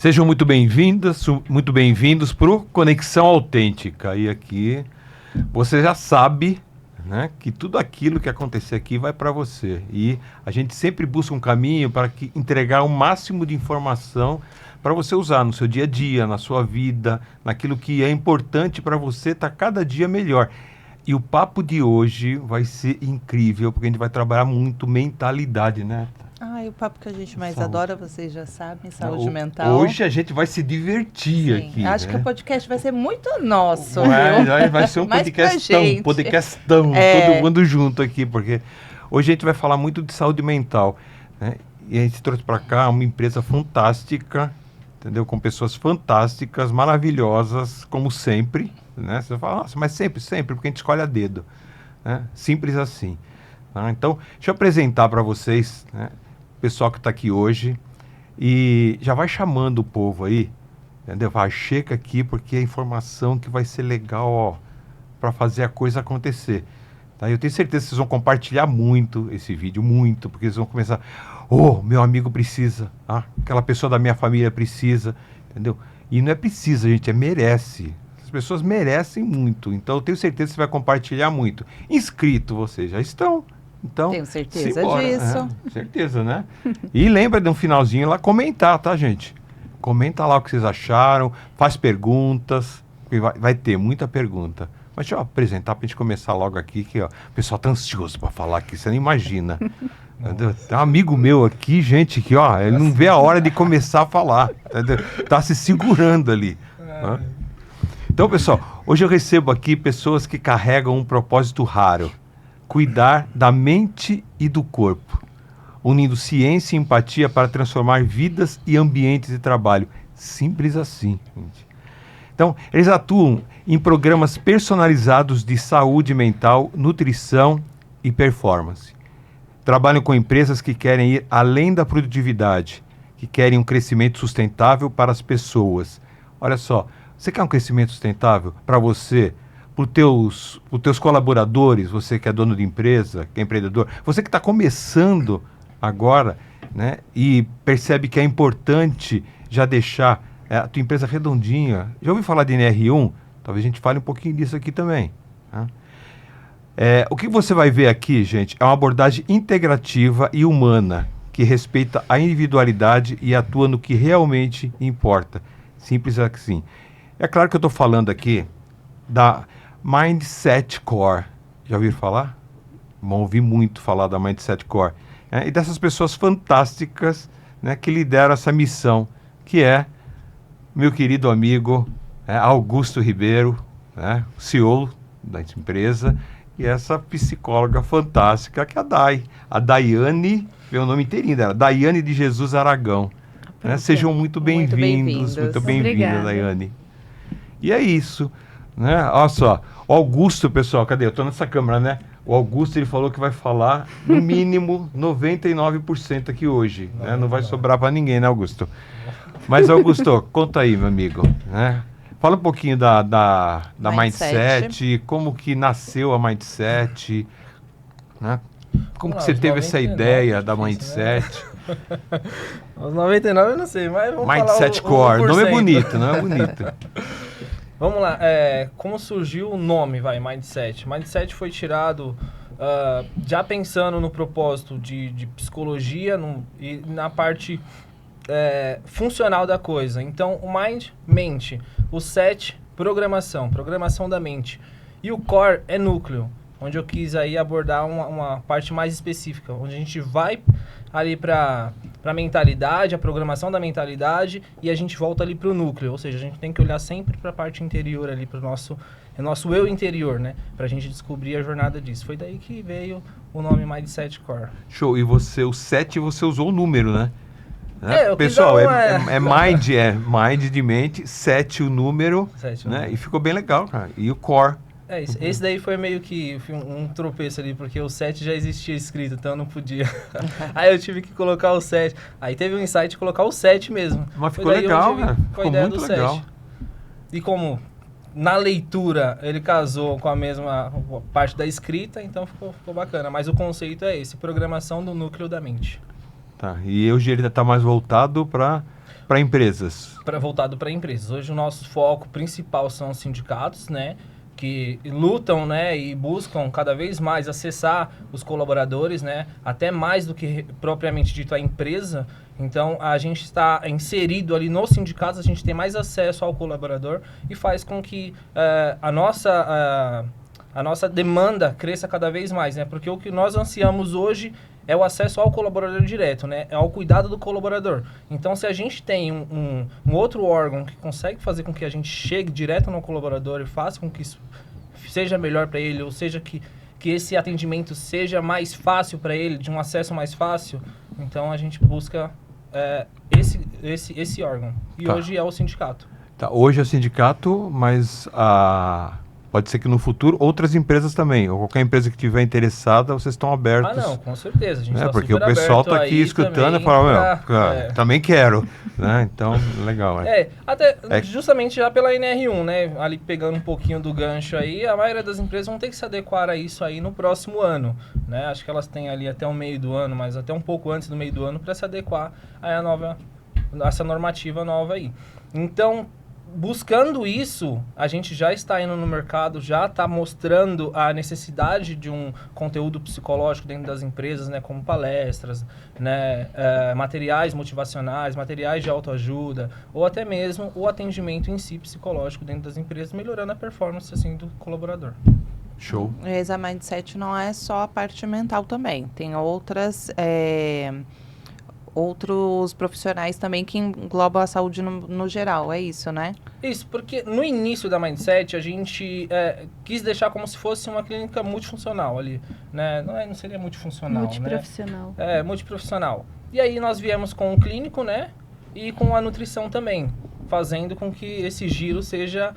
Sejam muito bem-vindos para o Conexão Autêntica. E aqui você já sabe, né, que tudo aquilo que acontecer aqui vai para você. E a gente sempre busca um caminho para entregar o máximo de informação para você usar no seu dia a dia, na sua vida, naquilo que é importante para você estar cada dia melhor. E o papo de hoje vai ser incrível, porque a gente vai trabalhar muito mentalidade, né? E o papo que a gente mais Saúde. adora, vocês já sabem, saúde mental. Hoje a gente vai se divertir aqui. Acho que o podcast vai ser muito nosso, vai ser um podcastão, todo mundo junto aqui, porque hoje a gente vai falar muito de saúde mental, né? E a gente trouxe para cá uma empresa fantástica, entendeu? Com pessoas fantásticas, maravilhosas, como sempre, né? Você fala, nossa, mas sempre, porque a gente escolhe a dedo, né? Simples assim. Tá? Então, deixa eu apresentar para vocês, né, o pessoal que está aqui hoje, e já vai chamando o povo aí, entendeu? Vai, chega aqui, porque é informação que vai ser legal, ó, para fazer a coisa acontecer. Tá? Eu tenho certeza que vocês vão compartilhar muito esse vídeo, muito, porque eles vão começar, meu amigo precisa, aquela pessoa da minha família precisa, entendeu? E não é precisa, gente, é merece. As pessoas merecem muito, então eu tenho certeza que você vai compartilhar muito. Inscrito, vocês já estão. Então, tenho certeza disso. Certeza, né? E lembra de um finalzinho lá comentar, tá, gente? Comenta lá o que vocês acharam, faz perguntas, vai ter muita pergunta. Mas deixa eu apresentar pra gente começar logo aqui, que ó, o pessoal tá ansioso pra falar aqui, você não imagina. Tem um amigo meu aqui, gente, que ó, ele não vê a hora de começar a falar, entendeu? Tá se segurando ali. Então, pessoal, hoje eu recebo aqui pessoas que carregam um propósito raro: cuidar da mente e do corpo, unindo ciência e empatia para transformar vidas e ambientes de trabalho. Simples assim, gente. Então, eles atuam em programas personalizados de saúde mental, nutrição e performance. Trabalham com empresas que querem ir além da produtividade, que querem um crescimento sustentável para as pessoas. Olha só, você quer um crescimento sustentável para você, para os teus colaboradores, você que é dono de empresa, que é empreendedor, você que está começando agora, né, e percebe que é importante já deixar a tua empresa redondinha. Já ouviu falar de NR1? Talvez a gente fale um pouquinho disso aqui também. Né? O que você vai ver aqui, gente, é uma abordagem integrativa e humana, que respeita a individualidade e atua no que realmente importa. Simples assim. É claro que eu estou falando aqui da Mindset Core. Já ouviram falar? Vão ouvir muito falar da Mindset Core. E dessas pessoas fantásticas, né, que lideram essa missão, que é meu querido amigo Augusto Ribeiro, né, CEO da empresa, e essa psicóloga fantástica, que é a Daiane, meu nome inteirinho dela, Daiane de Jesus Aragão. Né? Sejam muito bem-vindos. Muito bem-vinda, Daiane. E é isso. Né? Olha só, o Augusto, pessoal, cadê? Eu tô nessa câmera, né? O Augusto, ele falou que vai falar no mínimo 99% aqui hoje, né? Não vai sobrar para ninguém, né, Augusto? Mas, Augusto, conta aí, meu amigo, né? Fala um pouquinho da Mindset, como que nasceu a Mindset, né? Como que você teve essa ideia da Mindset? Né? Os 99 eu não sei, mas vamos Mindset falar Core, o nome é bonito, não é bonito? Vamos lá, como surgiu o nome, Mindset? Mindset foi tirado já pensando no propósito de psicologia e na parte funcional da coisa. Então, o Mind, mente. O Set, programação da mente. E o Core é núcleo, onde eu quis aí abordar uma parte mais específica, onde a gente vai ali para a mentalidade, a programação da mentalidade, e a gente volta ali para o núcleo. Ou seja, a gente tem que olhar sempre para a parte interior ali, para o nosso eu interior, né? Para a gente descobrir a jornada disso. Foi daí que veio o nome Mindset Core. Show. E você, o 7, você usou o número, né? Pessoal, mind de mente, 7 o número, 7 né? E ficou bem legal, cara. E o core. Esse daí foi meio que um tropeço ali, porque o 7 já existia escrito, então eu não podia. Aí eu tive que colocar o 7. Aí teve um insight de colocar o 7 mesmo. Mas ficou legal, cara. Ficou muito legal. 7. E como na leitura ele casou com a mesma parte da escrita, então ficou bacana. Mas o conceito é esse, programação do núcleo da mente. Tá, e hoje ele está mais voltado para Para empresas. Voltado para empresas. Hoje o nosso foco principal são os sindicatos, né? Que lutam, né, e buscam cada vez mais acessar os colaboradores, né, até mais do que propriamente dito a empresa. Então, a gente está inserido ali nos sindicatos, a gente tem mais acesso ao colaborador e faz com que a nossa demanda cresça cada vez mais, né, porque o que nós ansiamos hoje é o acesso ao colaborador direto, né? É ao cuidado do colaborador. Então, se a gente tem um outro órgão que consegue fazer com que a gente chegue direto no colaborador e faça com que isso seja melhor para ele, ou seja, que esse atendimento seja mais fácil para ele, de um acesso mais fácil, então a gente busca esse órgão. E hoje é o sindicato. Tá, hoje é o sindicato, mas pode ser que no futuro outras empresas também, ou qualquer empresa que estiver interessada, vocês estão abertos. Não, com certeza. A gente tá porque o pessoal está aqui escutando e fala, também quero. Né? Então, legal. Justamente já pela NR1, né? Ali pegando um pouquinho do gancho aí, a maioria das empresas vão ter que se adequar a isso aí no próximo ano. Né? Acho que elas têm ali até o meio do ano, mas até um pouco antes do meio do ano, para se adequar a essa normativa nova aí. Então, buscando isso, a gente já está indo no mercado, já está mostrando a necessidade de um conteúdo psicológico dentro das empresas, né, como palestras, né, materiais motivacionais, materiais de autoajuda, ou até mesmo o atendimento em si psicológico dentro das empresas, melhorando a performance assim, do colaborador. Show. O Exa Mindset não é só a parte mental também, tem outros profissionais também que englobam a saúde no geral, é isso, né? Isso, porque no início da Mindset a gente quis deixar como se fosse uma clínica multifuncional ali, né? Não seria multifuncional, multiprofissional. Né? Multiprofissional. E aí nós viemos com o clínico, né? E com a nutrição também, fazendo com que esse giro seja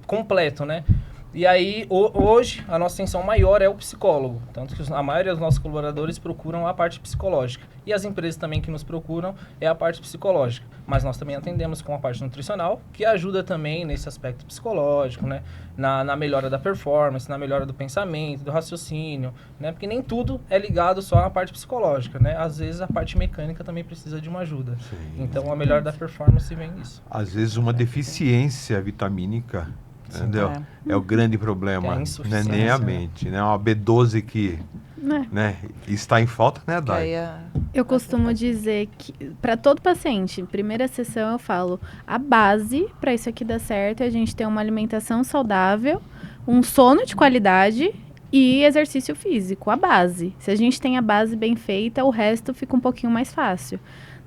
completo, né? E aí, hoje, a nossa atenção maior é o psicólogo. Tanto que a maioria dos nossos colaboradores procuram a parte psicológica. E as empresas também que nos procuram é a parte psicológica. Mas nós também atendemos com a parte nutricional, que ajuda também nesse aspecto psicológico, né? Na melhora da performance, na melhora do pensamento, do raciocínio, né? Porque nem tudo é ligado só à parte psicológica, né? Às vezes a parte mecânica também precisa de uma ajuda. Sim. Então, a melhora da performance vem disso. Às vezes uma deficiência vitamínica... Entendeu? É o grande problema. Não é nem a mente, né? Uma B12 que né, está em falta, né, Dai? Eu costumo dizer que, para todo paciente, primeira sessão eu falo, a base para isso aqui dar certo é a gente ter uma alimentação saudável, um sono de qualidade e exercício físico, a base. Se a gente tem a base bem feita, o resto fica um pouquinho mais fácil.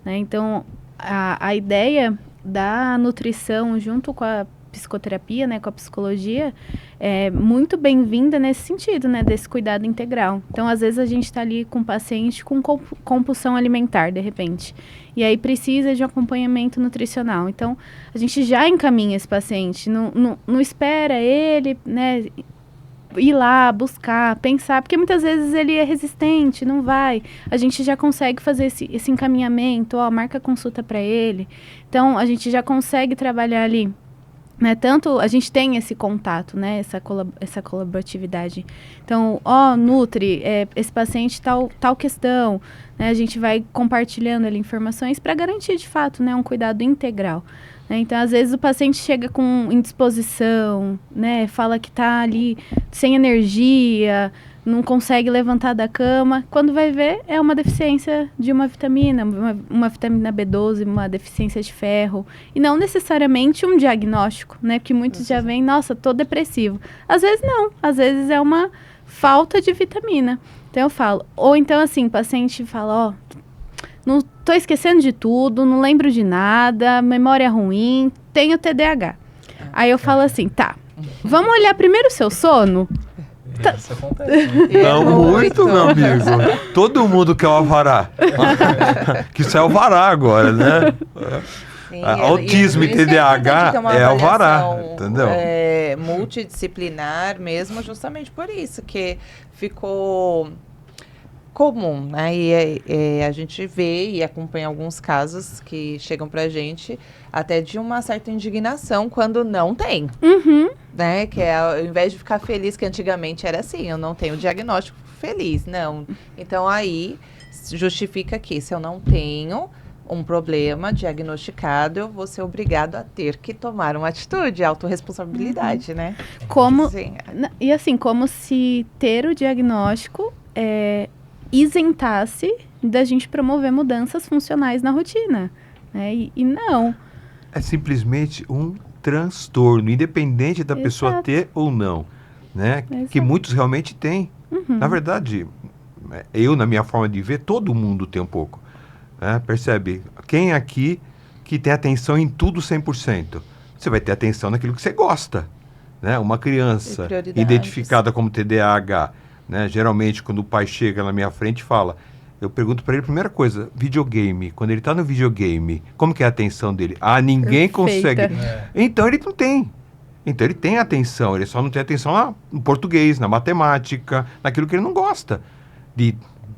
Né? Então, a ideia da nutrição junto com a psicoterapia, né, com a psicologia, é muito bem-vinda nesse sentido, né, desse cuidado integral. Então, às vezes a gente está ali com um paciente com compulsão alimentar, de repente, e aí precisa de um acompanhamento nutricional. Então, a gente já encaminha esse paciente, não espera ele, né, ir lá, buscar, pensar, porque muitas vezes ele é resistente, não vai. A gente já consegue fazer esse encaminhamento, marca consulta para ele. Então, a gente já consegue trabalhar ali. Né, tanto a gente tem esse contato, né, essa colaboratividade. Então, Nutri, esse paciente tal questão, né, a gente vai compartilhando ali informações para garantir de fato, né, um cuidado integral. Né? Então, às vezes o paciente chega com indisposição, né, fala que está ali sem energia, não consegue levantar da cama. Quando vai ver, é uma deficiência de uma vitamina, uma vitamina B12, uma deficiência de ferro. E não necessariamente um diagnóstico, né? Porque muitos já vêm, nossa, tô depressivo. Às vezes não, às vezes é uma falta de vitamina. Então eu falo, ou então assim, o paciente fala, não tô esquecendo de tudo, não lembro de nada, memória ruim, tenho TDAH. Aí eu falo assim, tá, vamos olhar primeiro o seu sono? Isso acontece. Não muito, meu amigo. Todo mundo quer o alvará. Que isso é alvará agora, né? Sim, autismo e TDAH é alvará, entendeu? Multidisciplinar mesmo, justamente por isso, que ficou comum, né? E a gente vê e acompanha alguns casos que chegam pra gente até de uma certa indignação quando não tem. Uhum. Né? Que ao invés de ficar feliz, que antigamente era assim, eu não tenho diagnóstico feliz, não. Então aí justifica que se eu não tenho, um problema diagnosticado, eu vou ser obrigado a ter que tomar uma atitude, autorresponsabilidade, né? Como, Sim. e assim, como se ter o diagnóstico isentasse da gente promover mudanças funcionais na rotina, né? E não. É simplesmente um transtorno, independente da pessoa Exato. ter ou não, né? Exato. Que muitos realmente têm. Na verdade, eu, na minha forma de ver, todo mundo tem um pouco. Né? Percebe? Quem aqui que tem atenção em tudo 100%? Você vai ter atenção naquilo que você gosta. Né? Uma criança E prioridades. identificada como TDAH, né? Geralmente, quando o pai chega na minha frente e fala, eu pergunto para ele, primeira coisa, videogame. Quando ele está no videogame, como que é a atenção dele? Ah, ninguém Perfeita. consegue. Então, ele não tem. Então, ele tem atenção, ele só não tem atenção lá no português, na matemática, naquilo que ele não gosta. De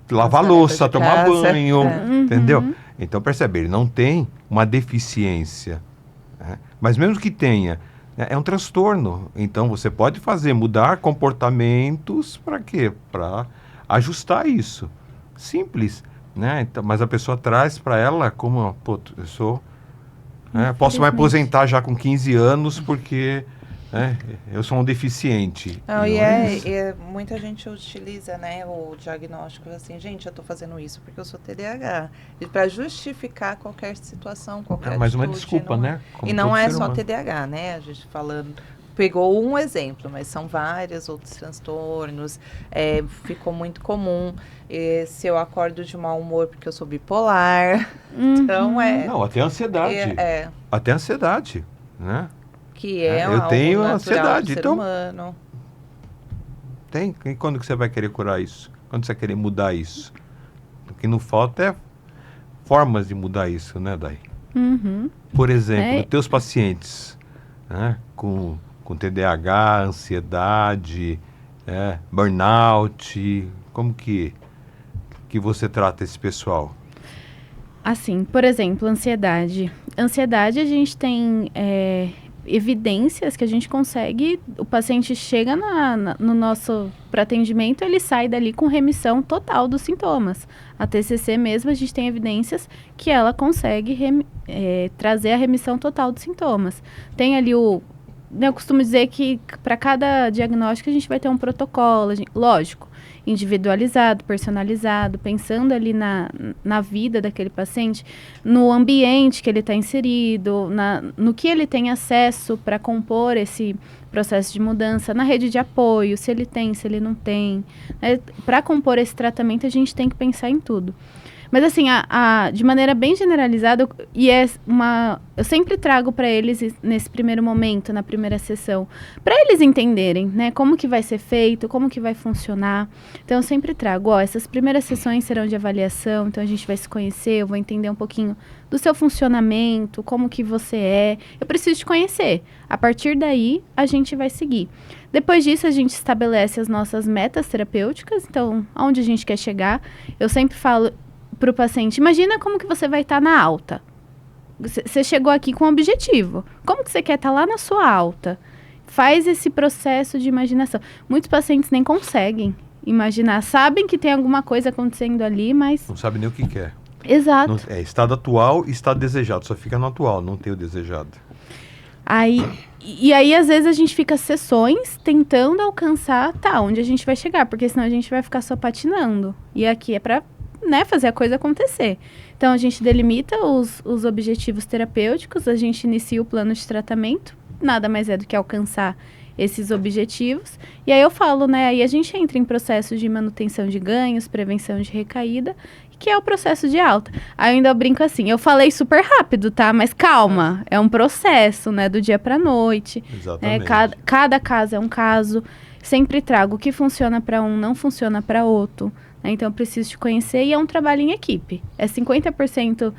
lavar As louça, tarefas de tomar casa. banho, É. entendeu? Então, percebe, ele não tem uma deficiência. Né? Mas mesmo que tenha, né, é um transtorno. Então, você pode mudar comportamentos para quê? Para ajustar isso. Simples. Né? Então, mas a pessoa traz para ela como, pô, eu sou... Né, posso me aposentar já com 15 anos porque né, eu sou um deficiente. Não, E isso. muita gente utiliza, né, o diagnóstico assim, gente, eu tô fazendo isso porque eu sou TDAH. E para justificar qualquer situação, qualquer É mais uma atitude, desculpa, não- né? Como E não todo é ser só humano. TDAH, né? A gente falando, pegou um exemplo, mas são vários outros transtornos. Ficou muito comum. Se eu acordo de mau humor porque eu sou bipolar. Então Não, até ansiedade. Até ansiedade, né? que é Eu algo tenho natural ansiedade, do ser então- humano. Tem. E quando que você vai querer curar isso? Quando você vai querer mudar isso? O que não falta é formas de mudar isso, né, Dai? Uhum. Por exemplo, É. teus pacientes né, com TDAH, ansiedade, burnout, como que você trata esse pessoal? Assim, por exemplo, ansiedade. Ansiedade, a gente tem evidências que a gente consegue... O paciente chega no nosso para atendimento, ele sai dali com remissão total dos sintomas. A TCC mesmo, a gente tem evidências que ela consegue trazer a remissão total dos sintomas. Tem ali eu costumo dizer que para cada diagnóstico a gente vai ter um protocolo, lógico, individualizado, personalizado, pensando ali na vida daquele paciente, no ambiente que ele está inserido, no que ele tem acesso para compor esse processo de mudança, na rede de apoio, se ele tem, se ele não tem. Para compor esse tratamento, a gente tem que pensar em tudo. Mas assim, de maneira bem generalizada, eu sempre trago para eles nesse primeiro momento, na primeira sessão, para eles entenderem, né, como que vai ser feito, como que vai funcionar. Então eu sempre trago, essas primeiras sessões serão de avaliação, então a gente vai se conhecer, eu vou entender um pouquinho do seu funcionamento, como que você é. Eu preciso te conhecer. A partir daí, a gente vai seguir. Depois disso, a gente estabelece as nossas metas terapêuticas, então, aonde a gente quer chegar. Eu sempre falo para o paciente, imagina como que você vai estar na alta. Você chegou aqui com um objetivo. Como que você quer estar lá na sua alta? Faz esse processo de imaginação. Muitos pacientes nem conseguem imaginar. Sabem que tem alguma coisa acontecendo ali, mas... Não sabe nem o que quer. Exato. Estado atual e estado desejado. Só fica no atual, não tem o desejado. E aí, às vezes, a gente fica sessões tentando alcançar onde a gente vai chegar, porque senão a gente vai ficar só patinando. E aqui é para fazer a coisa acontecer. Então, a gente delimita os objetivos terapêuticos, a gente inicia o plano de tratamento, nada mais é do que alcançar esses objetivos. E aí eu falo, aí a gente entra em processo de manutenção de ganhos, prevenção de recaída, que é o processo de alta. Aí eu ainda brinco assim, eu falei super rápido, tá? Mas calma, é um processo, do dia pra noite. Exatamente. Cada caso é um caso. Sempre trago o que funciona para um, não funciona para outro. Então, eu preciso te conhecer e é um trabalho em equipe. É 50%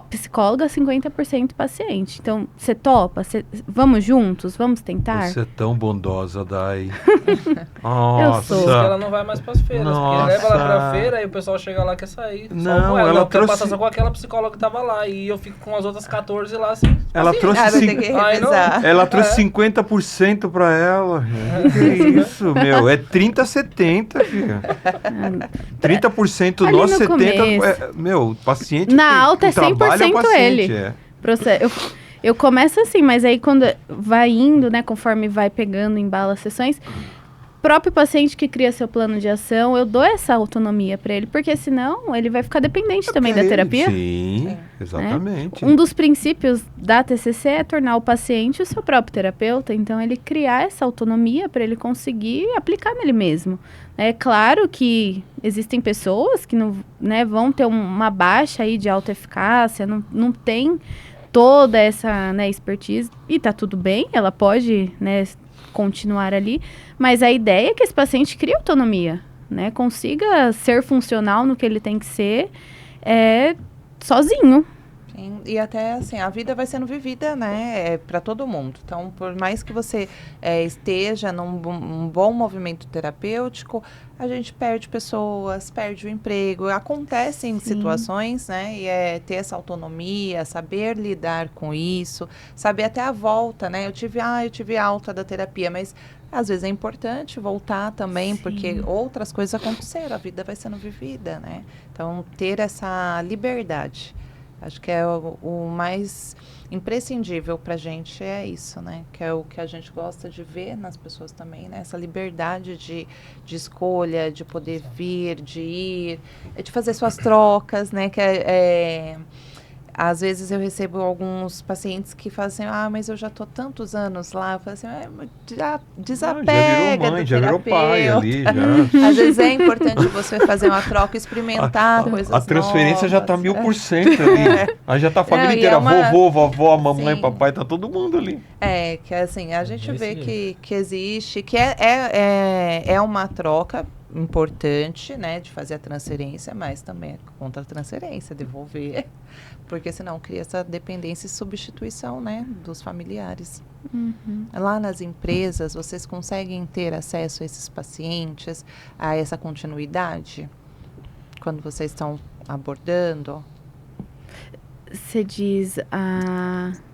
psicóloga, 50% paciente. Então, você topa? Vamos juntos? Vamos tentar? Você é tão bondosa, Dai. Eu sou. Por isso que ela não vai mais pras feiras. Nossa. Porque leva ela pra feira e o pessoal chega lá e quer sair. Não, só com ela. ela Eu quero trouxe- passar só com aquela psicóloga que tava lá. E eu fico com as outras 14 lá assim. Ela assim. trouxe Vai ter cinco- que Ai, não. revisar. Ela trouxe 50% pra ela. Que isso, meu? É 30-70, filha. 30% Ali nós, no 70%. começo. Meu, paciente. Na alta é 100% paciente, ele. Eu começo assim, mas aí quando vai indo, né, conforme vai pegando, embala as sessões, próprio paciente que cria seu plano de ação, eu dou essa autonomia para ele, porque senão ele vai ficar dependente também da terapia. Sim, exatamente. Um dos princípios da TCC é tornar o paciente o seu próprio terapeuta, então ele criar essa autonomia para ele conseguir aplicar nele mesmo. É claro que existem pessoas que não, né, vão ter uma baixa aí de autoeficácia, não tem toda essa, né, expertise, e tá tudo bem, ela pode, né, continuar ali, mas a ideia é que esse paciente crie autonomia, né, consiga ser funcional no que ele tem que ser, sozinho. Sim, e até assim, a vida vai sendo vivida, né, para todo mundo. Então, por mais que você esteja num bom movimento terapêutico, a gente perde pessoas, perde o emprego. Acontecem situações, né, e ter essa autonomia, saber lidar com isso, saber até a volta, né. Eu tive alta da terapia, mas às vezes é importante voltar também, porque outras coisas aconteceram, a vida vai sendo vivida, né. Então, ter essa liberdade. Acho que é o mais imprescindível para a gente, é isso, né? Que é o que a gente gosta de ver nas pessoas também, né? Essa liberdade de escolha, de poder vir, de ir, de fazer suas trocas, né? Às vezes eu recebo alguns pacientes que falam assim, mas eu já estou tantos anos lá. Eu falo assim, já desapega já virou pai ali, já. Às vezes é importante você fazer uma troca, experimentar coisas novas. A transferência já está 1000% ali. Aí já está a família inteira, vovô, vovó, mamãe, papai, tá todo mundo ali. Que assim, a gente vê que existe, que é uma troca importante, né, de fazer a transferência, mas também é contra a transferência, devolver, porque senão cria essa dependência e substituição, né, dos familiares. Lá nas empresas, vocês conseguem ter acesso a esses pacientes, a essa continuidade, quando vocês estão abordando? Você diz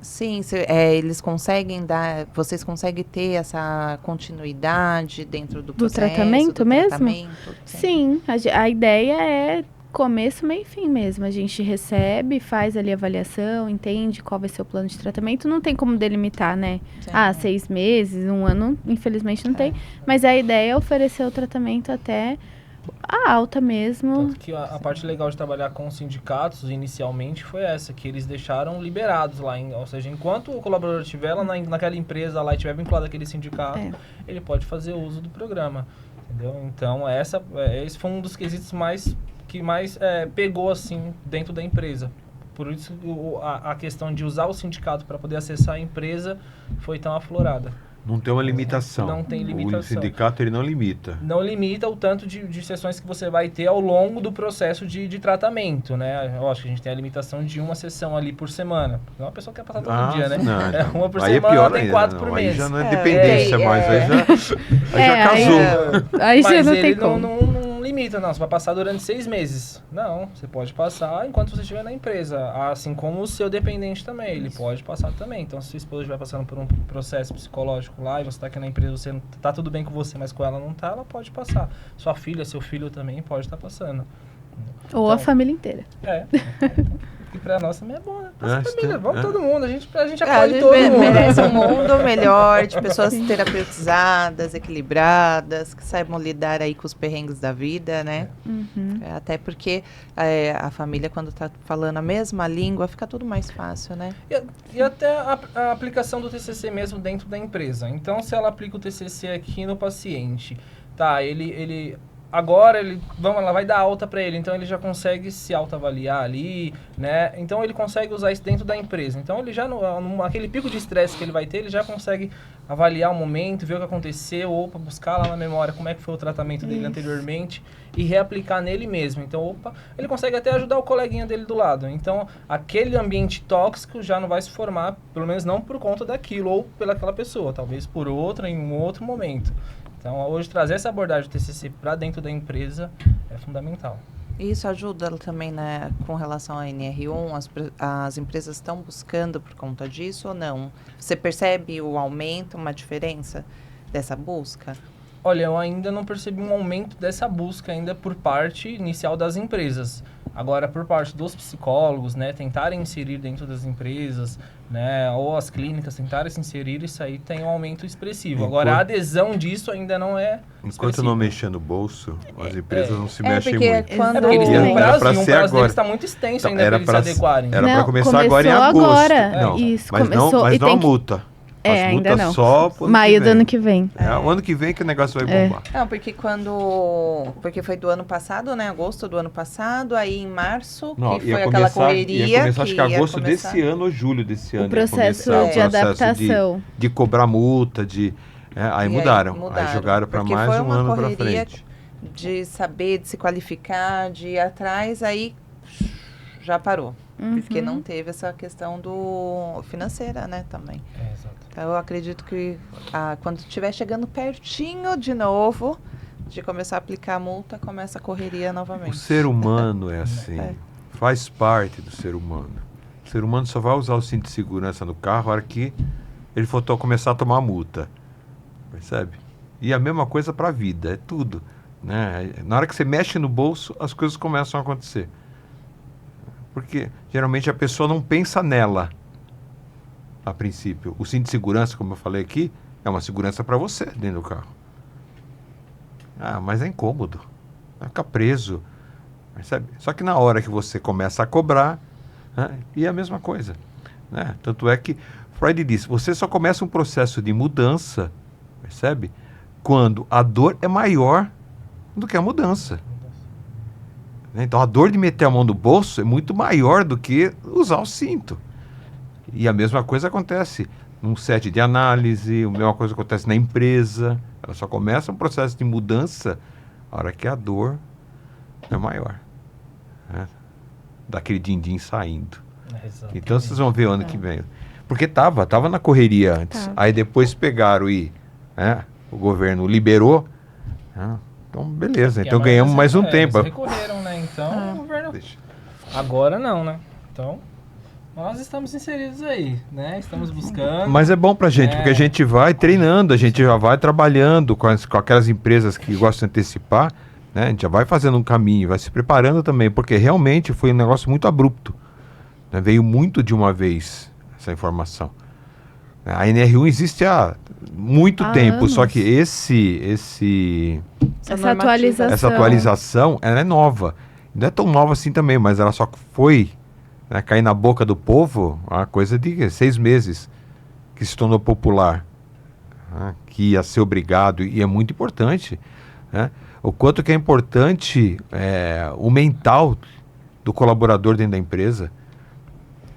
Sim, eles conseguem vocês conseguem ter essa continuidade dentro do processo, tratamento mesmo? Tratamento, sim, a ideia é começo, meio e fim mesmo. A gente recebe, faz ali a avaliação, entende qual vai ser o plano de tratamento. Não tem como delimitar, né? Sim. 6 meses, 1 ano, infelizmente não tem. Mas a ideia é oferecer o tratamento até a alta mesmo. Tanto que a parte legal de trabalhar com os sindicatos inicialmente foi essa, que eles deixaram liberados lá, ou seja, enquanto o colaborador estiver lá naquela empresa lá e estiver vinculado àquele sindicato, ele pode fazer uso do programa, entendeu? Então esse foi um dos quesitos que mais pegou assim dentro da empresa. Por isso a questão de usar o sindicato para poder acessar a empresa foi tão aflorada. Não tem uma limitação. Não tem limitação. O sindicato, ele não limita. Não limita o tanto de sessões que você vai ter ao longo do processo de tratamento, né? Eu acho que a gente tem a limitação de uma sessão ali por semana. Não é uma pessoa que quer passar todo dia, né? Não, uma por aí semana, pior tem ainda, 4 por mês. Aí já não é dependência mais, aí já casou. Aí já Mas não ele tem como. não limita, não. Você vai passar durante 6 meses. Não, você pode passar enquanto você estiver na empresa. Assim como o seu dependente também, ele pode passar também. Então, se sua esposa estiver passando por um processo psicológico lá e você está aqui na empresa, você não tá tudo bem com você, mas com ela não tá, ela pode passar. Sua filha, seu filho também pode estar passando. Ou a família inteira. E pra nós também é bom, né? Pra família, vamos todo mundo, a gente acolhe a gente todo mundo. merece um mundo melhor, de pessoas terapeutizadas, equilibradas, que saibam lidar aí com os perrengues da vida, né? Até porque a família, quando tá falando a mesma língua, fica tudo mais fácil, né? E até a aplicação do TCC mesmo dentro da empresa. Então, se ela aplica o TCC aqui no paciente, tá, agora ela vai dar alta para ele, então ele já consegue se autoavaliar ali, né? Então ele consegue usar isso dentro da empresa. Então ele já, aquele pico de estresse que ele vai ter, ele já consegue avaliar o momento, ver o que aconteceu, buscar lá na memória como é que foi o tratamento dele anteriormente e reaplicar nele mesmo. Então, ele consegue até ajudar o coleguinha dele do lado. Então, aquele ambiente tóxico já não vai se formar, pelo menos não por conta daquilo ou pelaquela pessoa, talvez por outra, em um outro momento. Então, hoje, trazer essa abordagem do TCC para dentro da empresa é fundamental. Isso ajuda também, né, com relação à NR1? As empresas estão buscando por conta disso ou não? Você percebe o aumento, uma diferença dessa busca? Olha, eu ainda não percebi um aumento dessa busca ainda por parte inicial das empresas. Agora, por parte dos psicólogos, né, tentarem inserir dentro das empresas, né, ou as clínicas tentarem se inserir, isso aí tem um aumento expressivo. Agora, a adesão disso ainda não é Enquanto não mexer no bolso, as empresas não se mexem porque muito. quando- É porque eles têm um Era prazo, pra e um ser prazo agora. deles está muito extenso Então, ainda para eles se adequarem. Era para Não, começar agora em começou agosto. agora. Não, Isso, mas começou, não, e mas não tem a que- multa. É, As ainda multas não. só pro ano Maio que do vem. ano que vem. É, o ano que vem que o negócio vai bombar. Não, porque porque foi do ano passado, né? Agosto do ano passado, aí em março, Não, que foi aquela correria. ia começar acho que ia agosto começar. desse ano ou julho desse ano. O ia processo começar o de processo adaptação. De cobrar multa, aí E mudaram. Aí jogaram para porque mais foi um uma ano para correria frente. de saber, de se qualificar, de ir atrás, aí já parou. Porque não teve essa questão do financeira, né, também. Exato. Então, eu acredito que quando estiver chegando pertinho de novo, de começar a aplicar a multa, começa a correria novamente. O ser humano é assim. Faz parte do ser humano. O ser humano só vai usar o cinto de segurança no carro a hora que ele for começar a tomar multa. Percebe? E a mesma coisa para a vida, é tudo. Né? Na hora que você mexe no bolso, as coisas começam a acontecer. Porque geralmente a pessoa não pensa nela a princípio. O cinto de segurança, como eu falei aqui, é uma segurança para você dentro do carro. Mas é incômodo. Vai ficar preso. Percebe? Só que na hora que você começa a cobrar, né, e é a mesma coisa. Né? Tanto é que Freud disse, você só começa um processo de mudança, percebe? Quando a dor é maior do que a mudança. Então a dor de meter a mão no bolso é muito maior do que usar o cinto. E a mesma coisa acontece num set de análise, a mesma coisa acontece na empresa. Ela só começa um processo de mudança a hora que a dor é maior. Né? Daquele din-din saindo. Exato. Então vocês vão ver o ano que vem. Porque tava na correria antes. Tá. Aí depois pegaram e o governo liberou. Né? Então, beleza. Então ganhamos mais um tempo. Eles recorreram, né? Então, o governo... Deixa. Agora não, né? Então, nós estamos inseridos aí, né? Estamos buscando. Mas é bom pra gente, porque a gente vai treinando, a gente já vai trabalhando com aquelas empresas que gostam de antecipar, né? A gente já vai fazendo um caminho, vai se preparando também, porque realmente foi um negócio muito abrupto. Né? Veio muito de uma vez essa informação. A NR1 existe há muito tempo, anos. só que Essa atualização. ela é nova. Não é tão nova assim também, mas ela só foi cair na boca do povo uma coisa de 6 meses que se tornou popular, né? Que ia ser obrigado, e é muito importante, né? O quanto que é importante o mental do colaborador dentro da empresa,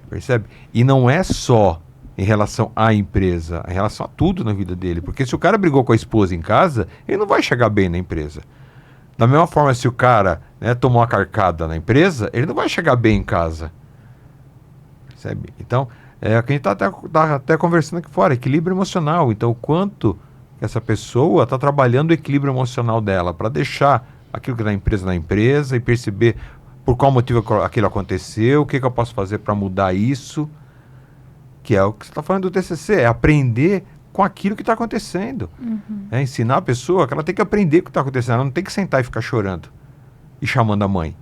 percebe? E não é só em relação à empresa, em relação a tudo na vida dele. Porque se o cara brigou com a esposa em casa, ele não vai chegar bem na empresa. Da mesma forma, se o cara tomou uma carcada na empresa, ele não vai chegar bem em casa. Percebe? Então, é o que a gente tá até conversando aqui fora, equilíbrio emocional. Então, o quanto essa pessoa está trabalhando o equilíbrio emocional dela para deixar aquilo que está na empresa e perceber por qual motivo aquilo aconteceu, o que eu posso fazer para mudar isso. Que é o que você está falando do TCC, é aprender com aquilo que está acontecendo. É ensinar a pessoa que ela tem que aprender o que está acontecendo, ela não tem que sentar e ficar chorando e chamando a mãe.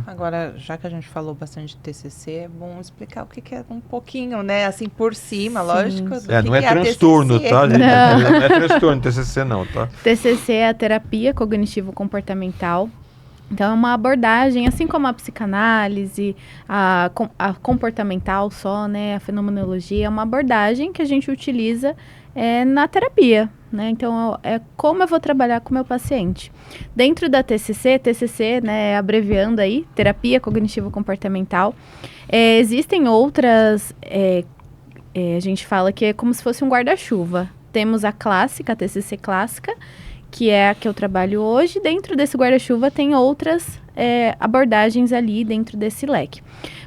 Agora, já que a gente falou bastante de TCC, é bom explicar o que é um pouquinho, né? Assim, por cima, Sim. lógico. Não é a transtorno, TCC. tá, gente? Não. Não é transtorno TCC não, tá? TCC é a terapia cognitivo-comportamental. Então, é uma abordagem, assim como a psicanálise, a comportamental só, né, a fenomenologia, é uma abordagem que a gente utiliza na terapia, né? Então, é como eu vou trabalhar com o meu paciente. Dentro da TCC, né, abreviando aí, terapia cognitivo-comportamental, existem outras, a gente fala que é como se fosse um guarda-chuva. Temos a clássica, a TCC clássica, que é a que eu trabalho hoje. Dentro desse guarda-chuva tem outras abordagens ali dentro desse leque.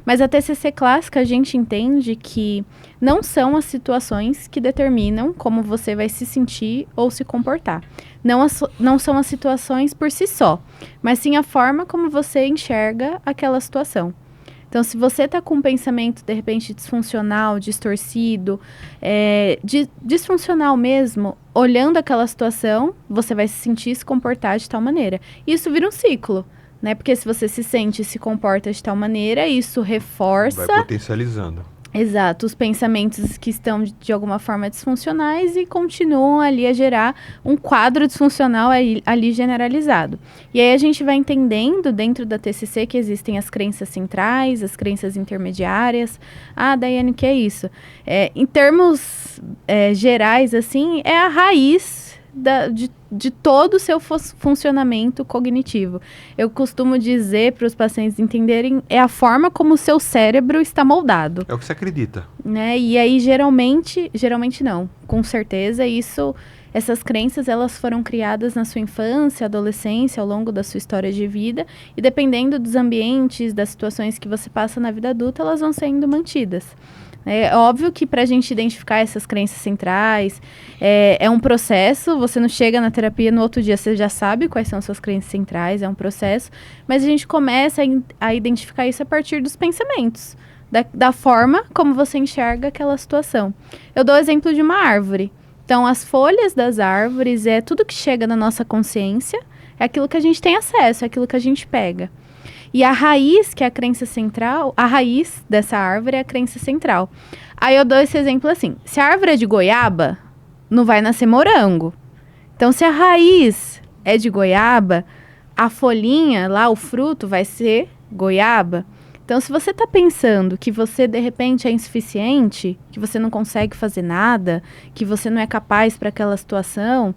Mas a TCC clássica, a gente entende que não são as situações que determinam como você vai se sentir ou se comportar. Não são as situações por si só, mas sim a forma como você enxerga aquela situação. Então, se você está com um pensamento, de repente, disfuncional, distorcido, disfuncional mesmo, olhando aquela situação, você vai se sentir e se comportar de tal maneira. Isso vira um ciclo, né? Porque se você se sente e se comporta de tal maneira, isso reforça... Vai potencializando. Exato, os pensamentos que estão de alguma forma disfuncionais e continuam ali a gerar um quadro disfuncional ali generalizado. E aí a gente vai entendendo dentro da TCC que existem as crenças centrais, as crenças intermediárias. Ah, Daiane, o que é isso? Em termos gerais, assim, é a raiz de todo o seu funcionamento cognitivo. Eu costumo dizer para os pacientes entenderem, é a forma como o seu cérebro está moldado. É o que você acredita. Né? E aí, geralmente não, com certeza, essas crenças, elas foram criadas na sua infância, adolescência, ao longo da sua história de vida, e dependendo dos ambientes, das situações que você passa na vida adulta, elas vão sendo mantidas. É óbvio que para a gente identificar essas crenças centrais, é um processo, você não chega na terapia, no outro dia você já sabe quais são as suas crenças centrais, é um processo, mas a gente começa a identificar isso a partir dos pensamentos, da forma como você enxerga aquela situação. Eu dou o exemplo de uma árvore. Então, as folhas das árvores é tudo que chega na nossa consciência, é aquilo que a gente tem acesso, é aquilo que a gente pega. E a raiz, que é a crença central, a raiz dessa árvore é a crença central. Aí eu dou esse exemplo assim, se a árvore é de goiaba, não vai nascer morango. Então, se a raiz é de goiaba, a folhinha lá, o fruto, vai ser goiaba. Então, se você está pensando que você, de repente, é insuficiente, que você não consegue fazer nada, que você não é capaz para aquela situação,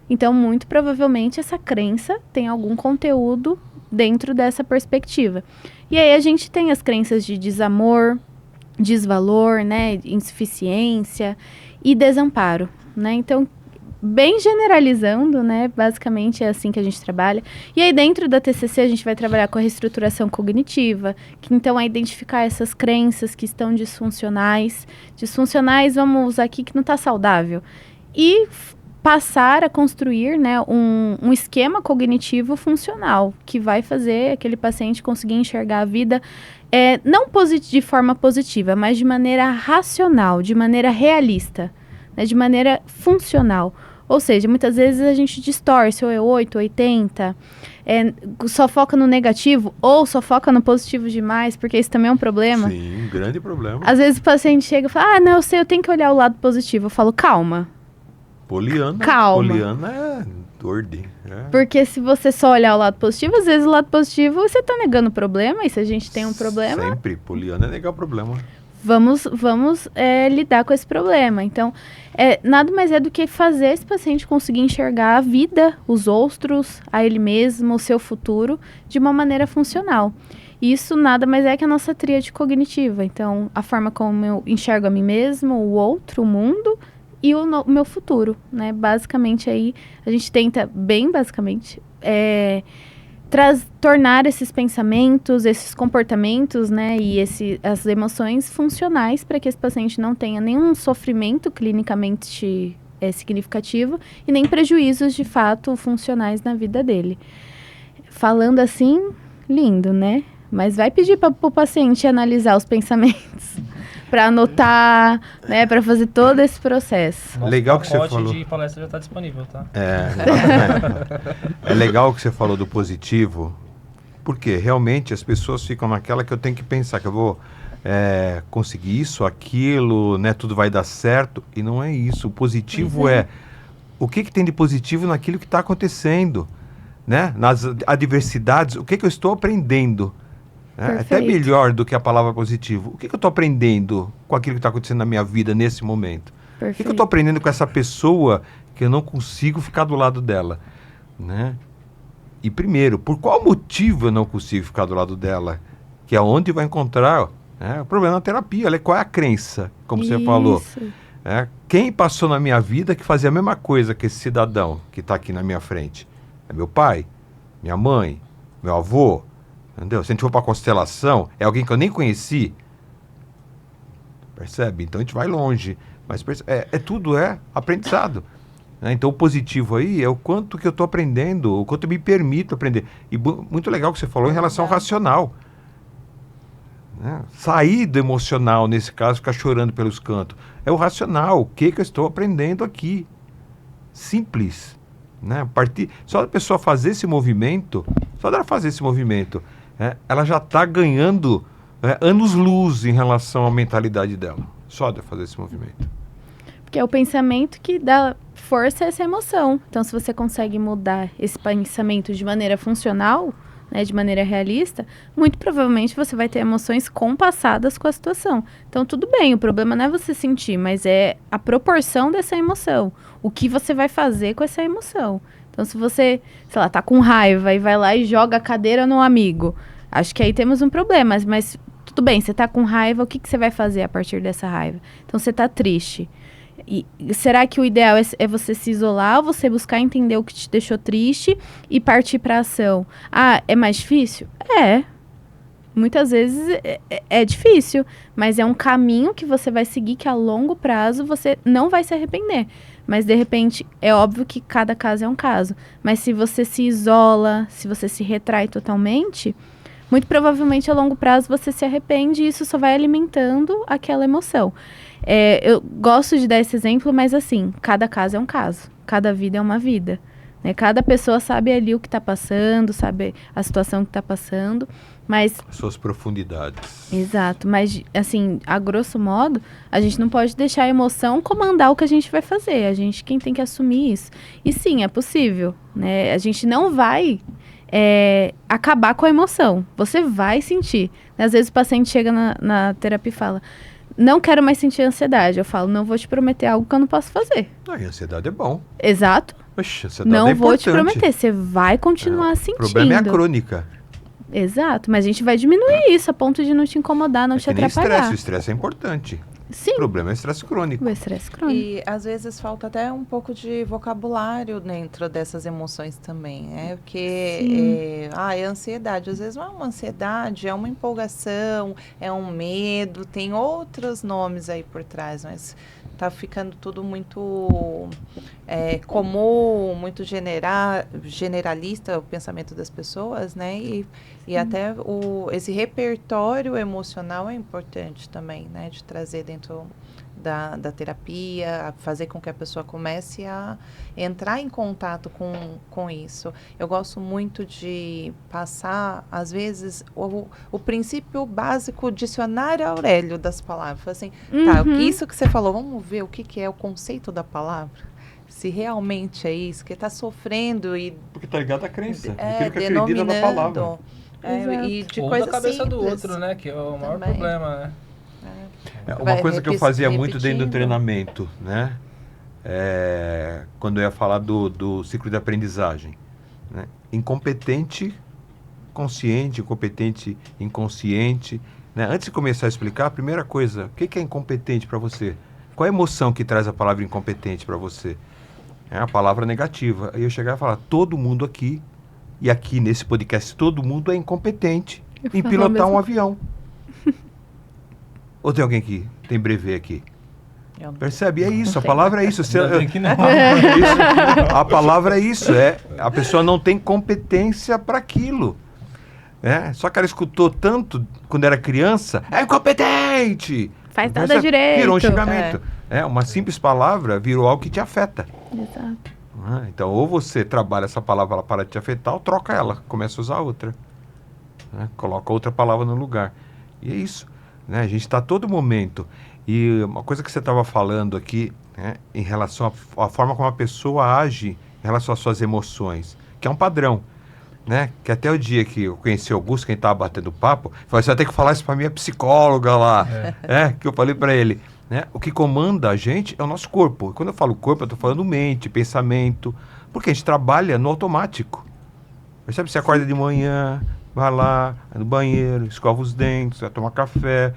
então, muito provavelmente, essa crença tem algum conteúdo dentro dessa perspectiva. E aí, a gente tem as crenças de desamor, desvalor, né, insuficiência e desamparo, né? Então, bem generalizando, né? Basicamente é assim que a gente trabalha. E aí dentro da TCC a gente vai trabalhar com a reestruturação cognitiva, que então é identificar essas crenças que estão disfuncionais. Disfuncionais, vamos usar aqui que não está saudável. E passar a construir, né, um esquema cognitivo funcional, que vai fazer aquele paciente conseguir enxergar a vida não de forma positiva, mas de maneira racional, de maneira realista, né, de maneira funcional. Ou seja, muitas vezes a gente distorce, ou é 8, 80, só foca no negativo, ou só foca no positivo demais, porque isso também é um problema. Sim, um grande problema. Às vezes o paciente chega e fala, não, eu tenho que olhar o lado positivo. Eu falo, calma. Poliana é doide. Porque se você só olhar o lado positivo, às vezes o lado positivo você está negando o problema, e se a gente tem um problema... Sempre, Poliana é negar o problema. Vamos lidar com esse problema. Então, nada mais é do que fazer esse paciente conseguir enxergar a vida, os outros, a ele mesmo, o seu futuro, de uma maneira funcional. Isso nada mais é que a nossa tríade cognitiva. Então, a forma como eu enxergo a mim mesmo, o outro, o mundo e o meu futuro, né? Basicamente, aí, a gente tenta, bem basicamente, tornar esses pensamentos, esses comportamentos, né, e as emoções funcionais para que esse paciente não tenha nenhum sofrimento clinicamente significativo e nem prejuízos de fato funcionais na vida dele. Falando assim, lindo, né? Mas vai pedir para o paciente analisar os pensamentos, para anotar, né, para fazer todo esse processo. Nosso legal que você falou. O pacote de palestra já está disponível, tá? É legal que você falou do positivo, porque realmente as pessoas ficam naquela que eu tenho que pensar que eu vou conseguir isso, aquilo, né, tudo vai dar certo, e não é isso. O positivo é o que tem de positivo naquilo que está acontecendo, né? Nas adversidades, o que eu estou aprendendo. Até melhor do que a palavra positivo. O que eu estou aprendendo com aquilo que está acontecendo na minha vida nesse momento? Perfeito. O que eu estou aprendendo com essa pessoa que eu não consigo ficar do lado dela? Né? E primeiro, por qual motivo eu não consigo ficar do lado dela? Que é onde vai encontrar o problema na terapia. Qual é a crença, como você falou? Quem passou na minha vida que fazia a mesma coisa que esse cidadão que está aqui na minha frente? É meu pai, minha mãe, meu avô. Entendeu? Se a gente for para a constelação, é alguém que eu nem conheci. Percebe? Então a gente vai longe. Mas tudo aprendizado. Né? Então o positivo aí é o quanto que eu estou aprendendo, o quanto eu me permito aprender. E muito legal o que você falou em relação ao racional. né? Sair do emocional, nesse caso, ficar chorando pelos cantos. É o racional. O que eu estou aprendendo aqui? Simples. Né? Só a pessoa fazer esse movimento, ela já está ganhando anos-luz em relação à mentalidade dela. Só de fazer esse movimento. Porque é o pensamento que dá força a essa emoção. Então, se você consegue mudar esse pensamento de maneira funcional, né, de maneira realista, muito provavelmente você vai ter emoções compassadas com a situação. Então, tudo bem, o problema não é você sentir, mas é a proporção dessa emoção. O que você vai fazer com essa emoção. Então, se você, sei lá, tá com raiva e vai lá e joga a cadeira no amigo, acho que aí temos um problema. Mas tudo bem, você tá com raiva, o que você vai fazer a partir dessa raiva? Então, você tá triste. E será que o ideal é você se isolar ou você buscar entender o que te deixou triste e partir para ação? Ah, é mais difícil? É. Muitas vezes é difícil, mas é um caminho que você vai seguir que a longo prazo você não vai se arrepender. Mas, de repente, é óbvio que cada caso é um caso. Mas se você se isola, se você se retrai totalmente, muito provavelmente a longo prazo você se arrepende e isso só vai alimentando aquela emoção. Eu gosto de dar esse exemplo, mas assim, cada caso é um caso, cada vida é uma vida. Né? Cada pessoa sabe ali o que está passando, sabe a situação que está passando, mas... Suas profundidades. Exato, mas assim, a grosso modo, a gente não pode deixar a emoção comandar o que a gente vai fazer, a gente quem tem que assumir isso. E sim, é possível, né? A gente não vai... acabar com a emoção, você vai sentir. Às vezes o paciente chega na terapia e fala, não quero mais sentir ansiedade. Eu falo, não vou te prometer algo que eu não posso fazer. A ansiedade é bom. Exato. Oxe, ansiedade não é vou importante. te prometer, você vai continuar sentindo. O problema é a crônica. Exato, mas a gente vai diminuir isso a ponto de não te incomodar, não te atrapalhar. O estresse é importante. Sim. O problema é o estresse crônico. O estresse crônico. E às vezes falta até um pouco de vocabulário dentro dessas emoções também, né? Porque é ansiedade. Às vezes não é uma ansiedade, é uma empolgação, é um medo, tem outros nomes aí por trás, mas tá ficando tudo muito comum, muito generalista o pensamento das pessoas, né? E até esse repertório emocional é importante também, né? De trazer dentro da terapia, fazer com que a pessoa comece a entrar em contato com isso. Eu gosto muito de passar, às vezes, o princípio básico, o dicionário Aurélio das palavras. Assim, tá, isso que você falou, vamos ver o que é o conceito da palavra. Se realmente é isso, que está sofrendo e... Porque tá ligado à crença, aquilo que acredita na palavra. E de ou coisa da cabeça simples, do outro, né? Que é o maior também. problema, né? Uma coisa que eu fazia muito dentro do repetindo. treinamento, né? Quando eu ia falar do ciclo de aprendizagem. Né? Incompetente, consciente, incompetente, inconsciente. Né? Antes de começar a explicar, a primeira coisa, o que é incompetente para você? Qual é a emoção que traz a palavra incompetente para você? É a palavra negativa. Aí eu chegava e falava, todo mundo aqui, e aqui nesse podcast, todo mundo é incompetente em pilotar um avião. Ou tem alguém que tem brevet aqui? Percebe? É isso, a palavra é isso. A palavra é isso, a pessoa não tem competência para aquilo. Só que ela escutou tanto quando era criança, é incompetente! Faz nada direito. Virou um xingamento. Uma simples palavra virou algo que te afeta. Exato. Então, ou você trabalha essa palavra, ela para de te afetar, ou troca ela, começa a usar outra. Coloca outra palavra no lugar. E é isso. A gente está a todo momento. E uma coisa que você estava falando aqui, em relação à forma como a pessoa age em relação às suas emoções, que é um padrão. Que até o dia que eu conheci o Augusto, quem estava batendo papo, falou, você vai ter que falar isso para minha psicóloga lá. Que eu falei para ele. O que comanda a gente é o nosso corpo. E quando eu falo corpo, eu estou falando mente, pensamento, porque a gente trabalha no automático. Percebe? Você acorda de manhã, vai lá, vai no banheiro, escova os dentes, vai tomar café,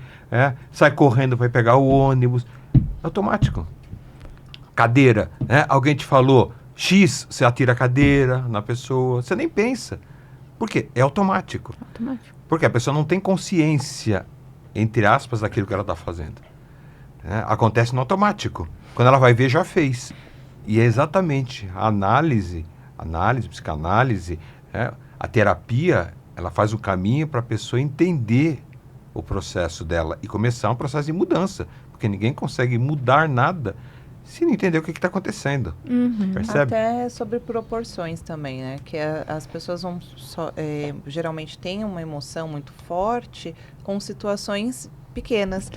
sai correndo para pegar o ônibus. É automático. Cadeira, alguém te falou X, você atira a cadeira na pessoa, você nem pensa. Por quê? É automático. Porque a pessoa não tem consciência, entre aspas, daquilo que ela está fazendo. Acontece no automático. Quando ela vai ver, já fez. E é exatamente a análise, psicanálise, a terapia, ela faz o caminho para a pessoa entender o processo dela e começar um processo de mudança. Porque ninguém consegue mudar nada se não entender o que está acontecendo. Percebe? Até sobre proporções também, né? Que as pessoas vão geralmente têm uma emoção muito forte com situações pequenas.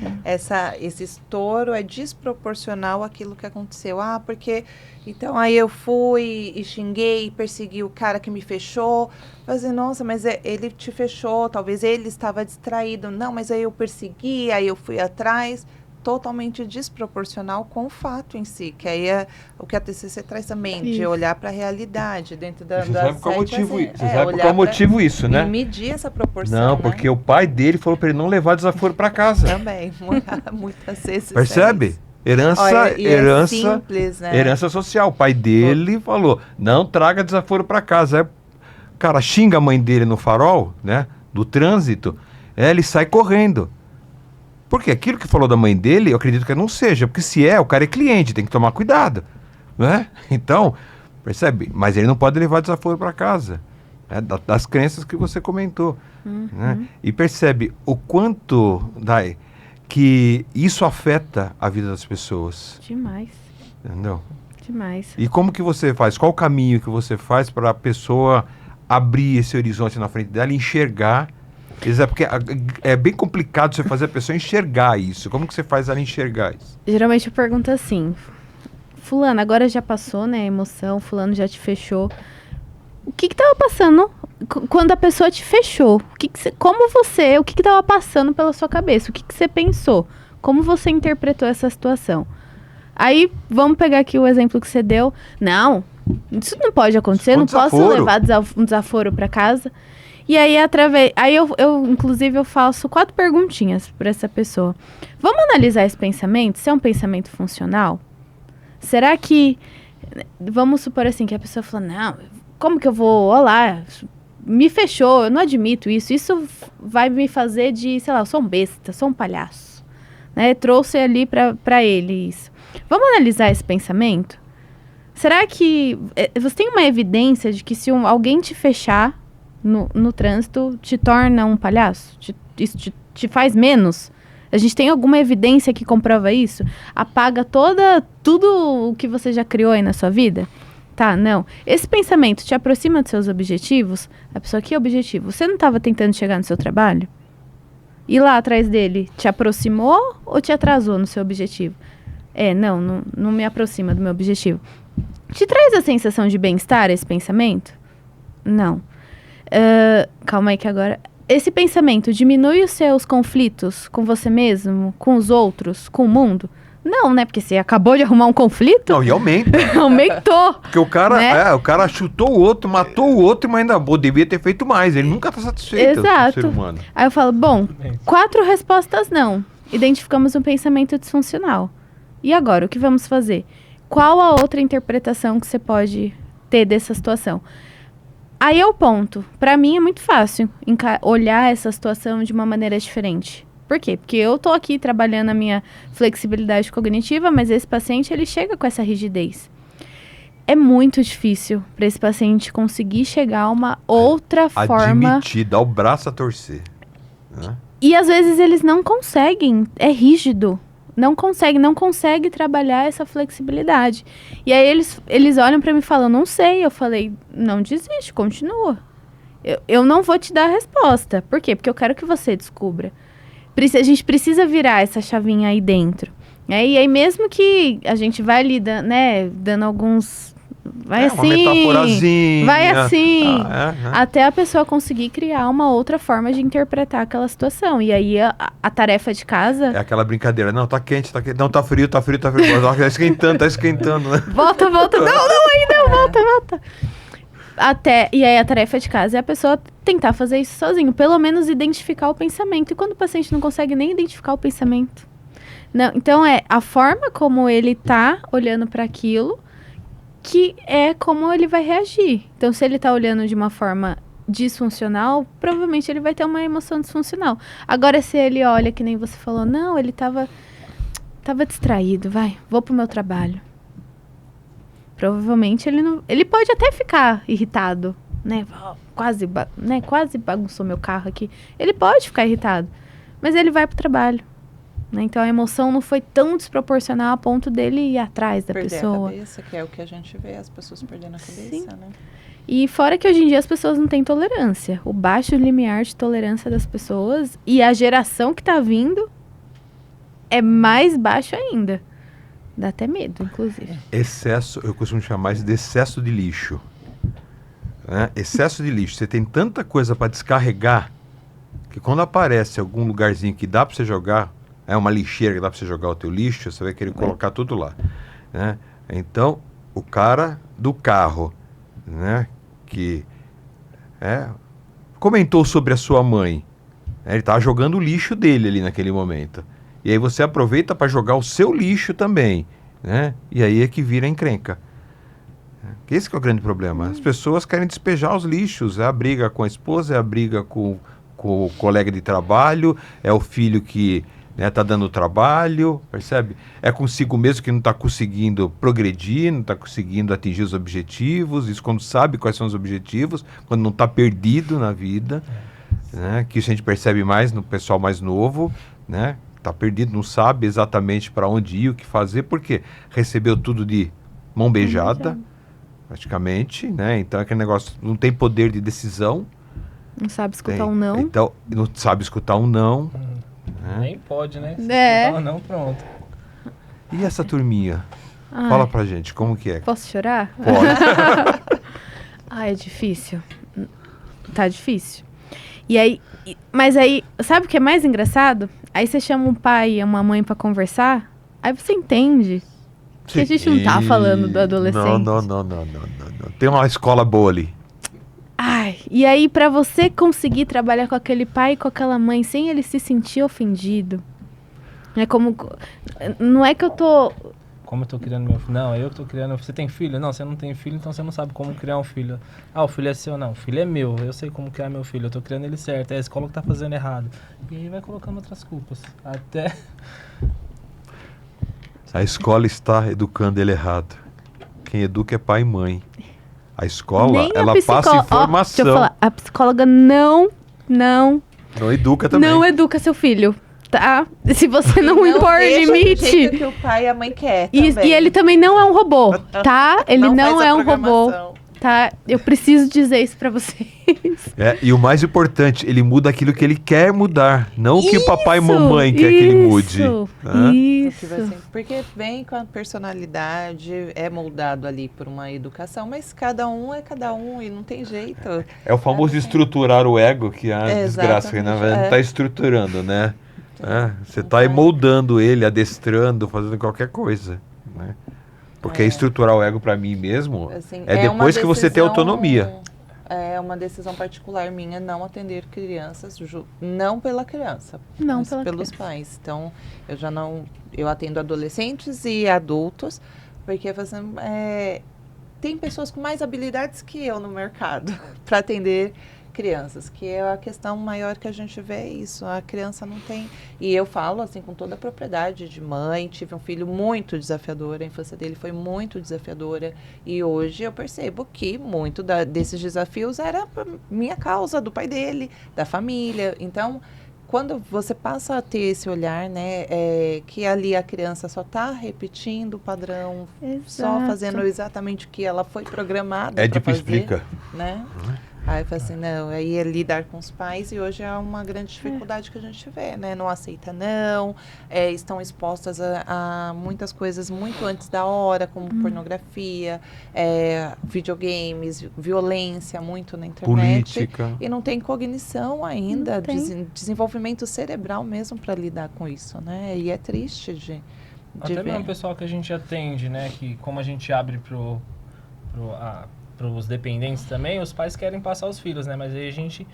Esse estouro é desproporcional àquilo que aconteceu. Porque... Então, aí eu fui e xinguei, persegui o cara que me fechou. Falei, nossa, mas ele te fechou, talvez ele estava distraído. Não, mas aí eu persegui, aí eu fui atrás. Totalmente desproporcional com o fato em si, que aí é o que a TCC traz também, de olhar para a realidade dentro da... Você sabe qual é o motivo isso, né? E medir essa proporção, Não, né? porque o pai dele falou para ele não levar desaforo para casa. Também, muitas vezes. Percebe? Herança, é simples, né? Herança social. O pai dele falou, não traga desaforo para casa. Aí, o cara xinga a mãe dele no farol, né? Do trânsito, ele sai correndo. Porque aquilo que falou da mãe dele, eu acredito que não seja. Porque se o cara é cliente, tem que tomar cuidado. Né? Então, percebe? Mas ele não pode levar desaforo para casa. Né? Das crenças que você comentou. Né? E percebe o quanto, Dai, que isso afeta a vida das pessoas. Demais. Entendeu? Demais. E como que você faz? Qual o caminho que você faz para a pessoa abrir esse horizonte na frente dela e enxergar? Porque é bem complicado você fazer a pessoa enxergar isso. Como que você faz ela enxergar isso? Geralmente eu pergunto assim, fulano, agora já passou, né, a emoção, fulano já te fechou. O que estava passando quando a pessoa te fechou? O que estava passando pela sua cabeça? O que você pensou? Como você interpretou essa situação? Aí, vamos pegar aqui o exemplo que você deu. Não, isso não pode acontecer, não posso levar um desaforo para casa. E aí, inclusive, eu faço 4 perguntinhas para essa pessoa. Vamos analisar esse pensamento? Se é um pensamento funcional? Será que... Vamos supor assim, que a pessoa fala, não, como que eu vou... Olá, me fechou, eu não admito isso. Isso vai me fazer sei lá, eu sou um besta, sou um palhaço. Né? Trouxe ali para ele isso. Vamos analisar esse pensamento? Será que... Você tem uma evidência de que se alguém te fechar... No trânsito, te torna um palhaço? Isso te faz menos? A gente tem alguma evidência que comprova isso? Apaga tudo o que você já criou aí na sua vida? Tá, não. Esse pensamento te aproxima dos seus objetivos? A pessoa, que objetivo? Você não estava tentando chegar no seu trabalho? E lá atrás dele, te aproximou ou te atrasou no seu objetivo? Não me aproxima do meu objetivo. Te traz a sensação de bem-estar esse pensamento? Não. Calma aí que agora... Esse pensamento diminui os seus conflitos com você mesmo, com os outros, com o mundo? Não, né? Porque você acabou de arrumar um conflito. Não, e aumenta. Aumentou. Porque o cara, né? O cara chutou o outro, matou o outro, mas ainda devia ter feito mais. Ele nunca está satisfeito. Exato. O ser humano. Aí eu falo, 4 respostas não. Identificamos um pensamento disfuncional. E agora, o que vamos fazer? Qual a outra interpretação que você pode ter dessa situação? Aí é o ponto. Para mim é muito fácil olhar essa situação de uma maneira diferente. Por quê? Porque eu tô aqui trabalhando a minha flexibilidade cognitiva, mas esse paciente, ele chega com essa rigidez. É muito difícil para esse paciente conseguir chegar a uma outra forma... Admitir, dar o braço a torcer. Né? E às vezes eles não conseguem, é rígido. Não consegue trabalhar essa flexibilidade. E aí eles olham para mim e falam, não sei. Eu falei, não desiste, continua. Eu não vou te dar a resposta. Por quê? Porque eu quero que você descubra. A gente precisa virar essa chavinha aí dentro. E aí mesmo que a gente vai ali, dando alguns... Vai assim, uma metaforazinha. Vai assim, até a pessoa conseguir criar uma outra forma de interpretar aquela situação. E aí a tarefa de casa... É aquela brincadeira, não, tá quente, não, tá frio. Tá esquentando, né? Volta, volta. E aí a tarefa de casa é a pessoa tentar fazer isso sozinho, pelo menos identificar o pensamento. E quando o paciente não consegue nem identificar o pensamento? Não, então a forma como ele tá olhando para aquilo, que é como ele vai reagir. Então, se ele tá olhando de uma forma disfuncional, provavelmente ele vai ter uma emoção disfuncional. Agora, se ele olha, que nem você falou, não, ele tava distraído, vou pro meu trabalho. Provavelmente ele pode até ficar irritado, né? Quase bagunçou meu carro aqui. Ele pode ficar irritado. mas ele vai pro trabalho. Né? Então a emoção não foi tão desproporcional a ponto dele ir atrás da Perder pessoa. a cabeça, que é o que a gente vê, as pessoas perdendo a cabeça, Sim. né? E fora que hoje em dia as pessoas não têm tolerância. O baixo limiar de tolerância das pessoas e a geração que tá vindo é mais baixo ainda. Dá até medo, inclusive. Excesso, eu costumo chamar isso de excesso de lixo. Né? Excesso de lixo. Você tem tanta coisa para descarregar que quando aparece algum lugarzinho que dá para você jogar, é uma lixeira que dá para você jogar o teu lixo, você vai querer colocar tudo lá. Né? Então, o cara do carro, né, que comentou sobre a sua mãe, né, ele estava jogando o lixo dele ali naquele momento. E aí você aproveita para jogar o seu lixo também, né? E aí é que vira encrenca. Esse que é o grande problema. As pessoas querem despejar os lixos. É a briga com a esposa, é a briga com o colega de trabalho, é o filho que está dando trabalho, percebe? É consigo mesmo que não está conseguindo progredir, não está conseguindo atingir os objetivos. Isso quando sabe quais são os objetivos, quando não está perdido na vida, né? Que isso a gente percebe mais no pessoal mais novo, né? Está perdido, não sabe exatamente para onde ir, o que fazer, porque recebeu tudo de mão beijada, praticamente, né? Então aquele negócio não tem poder de decisão. Não sabe escutar um não. Então, não sabe escutar um não. Né? Nem pode, né? Se É. escutar um não, pronto. E essa turminha? Ai, Fala pra gente, como que é? posso chorar? Pode. Ai, é difícil. Tá difícil. E aí, mas aí, sabe o que é mais engraçado? Aí você chama um pai e uma mãe pra conversar, aí você entende que a gente não tá falando do adolescente. Não. Tem uma escola boa ali. Ai, e aí pra você conseguir trabalhar com aquele pai e com aquela mãe sem ele se sentir ofendido, é como, não é que eu tô... Como eu tô criando meu filho? Não, eu que tô criando. Você tem filho? Não, você não tem filho, então você não sabe como criar um filho. Ah, o filho é seu? Não, o filho é meu. Eu sei como criar meu filho. Eu tô criando ele certo. É a escola que tá fazendo errado. E aí vai colocando outras culpas. Até... A escola está educando ele errado. Quem educa é pai e mãe. A escola, Nem a ela passa Ó, deixa informação. eu falar, a psicóloga não Não educa também. não educa seu filho, tá? Se você não impor deixa do limite. jeito que o pai e a mãe quer E também. ele também não é um robô, tá? Ele não faz a é um robô, programação. tá? Eu preciso dizer isso pra vocês. E o mais importante, ele muda aquilo que ele quer mudar, não o que o papai e mamãe quer que ele mude. Isso, Né? Que vai isso. ser- porque vem com a personalidade, é moldado ali por uma educação, mas cada um é cada um e não tem jeito. É o famoso estruturar o ego, que é a desgraça, que na verdade não está é. estruturando, né? Você está moldando ele, adestrando, fazendo qualquer coisa, né? Porque estruturar o ego para mim mesmo Assim, é uma depois que você tem decisão- autonomia. É uma decisão particular minha não atender crianças, não pela criança, Não mas pela pelos criança. pais. Então, eu atendo adolescentes e adultos, porque assim, tem pessoas com mais habilidades que eu no mercado para atender crianças, que é a questão maior que a gente vê, é isso, a criança não tem, e eu falo assim com toda a propriedade de mãe, tive um filho muito desafiador, a infância dele foi muito desafiadora, e hoje eu percebo que muito desses desafios era por minha causa, do pai dele, da família, então quando você passa a ter esse olhar, né, que ali a criança só está repetindo o padrão, só Exato. fazendo exatamente o que ela foi programada Édipo para fazer, explica. né? Aí eu falei assim, não, aí é lidar com os pais e hoje é uma grande dificuldade que a gente vê, né? Não aceita não, estão expostas a muitas coisas muito antes da hora, como pornografia, videogames, violência muito na internet. Política. E não tem cognição ainda, Não tem. desenvolvimento cerebral mesmo para lidar com isso, né? E é triste de Até ver. mesmo o pessoal que a gente atende, né? Que como a gente abre pros dependentes também, os pais querem passar os filhos, né? Mas aí a gente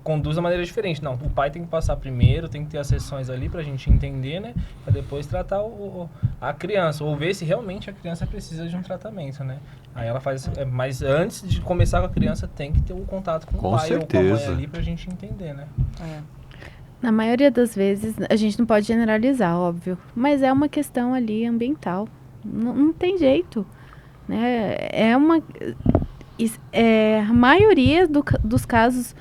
conduz da maneira diferente. Não, o pai tem que passar primeiro, tem que ter as sessões ali pra gente entender, né? Pra depois tratar a criança, ou ver se realmente a criança precisa de um tratamento, né? Aí ela faz... mas antes de começar com a criança, tem que ter um contato com o pai ou com a mãe certeza. ali pra gente entender, né? Na maioria das vezes, a gente não pode generalizar, óbvio, mas é uma questão ali ambiental. Não tem jeito, né? A maioria dos casos,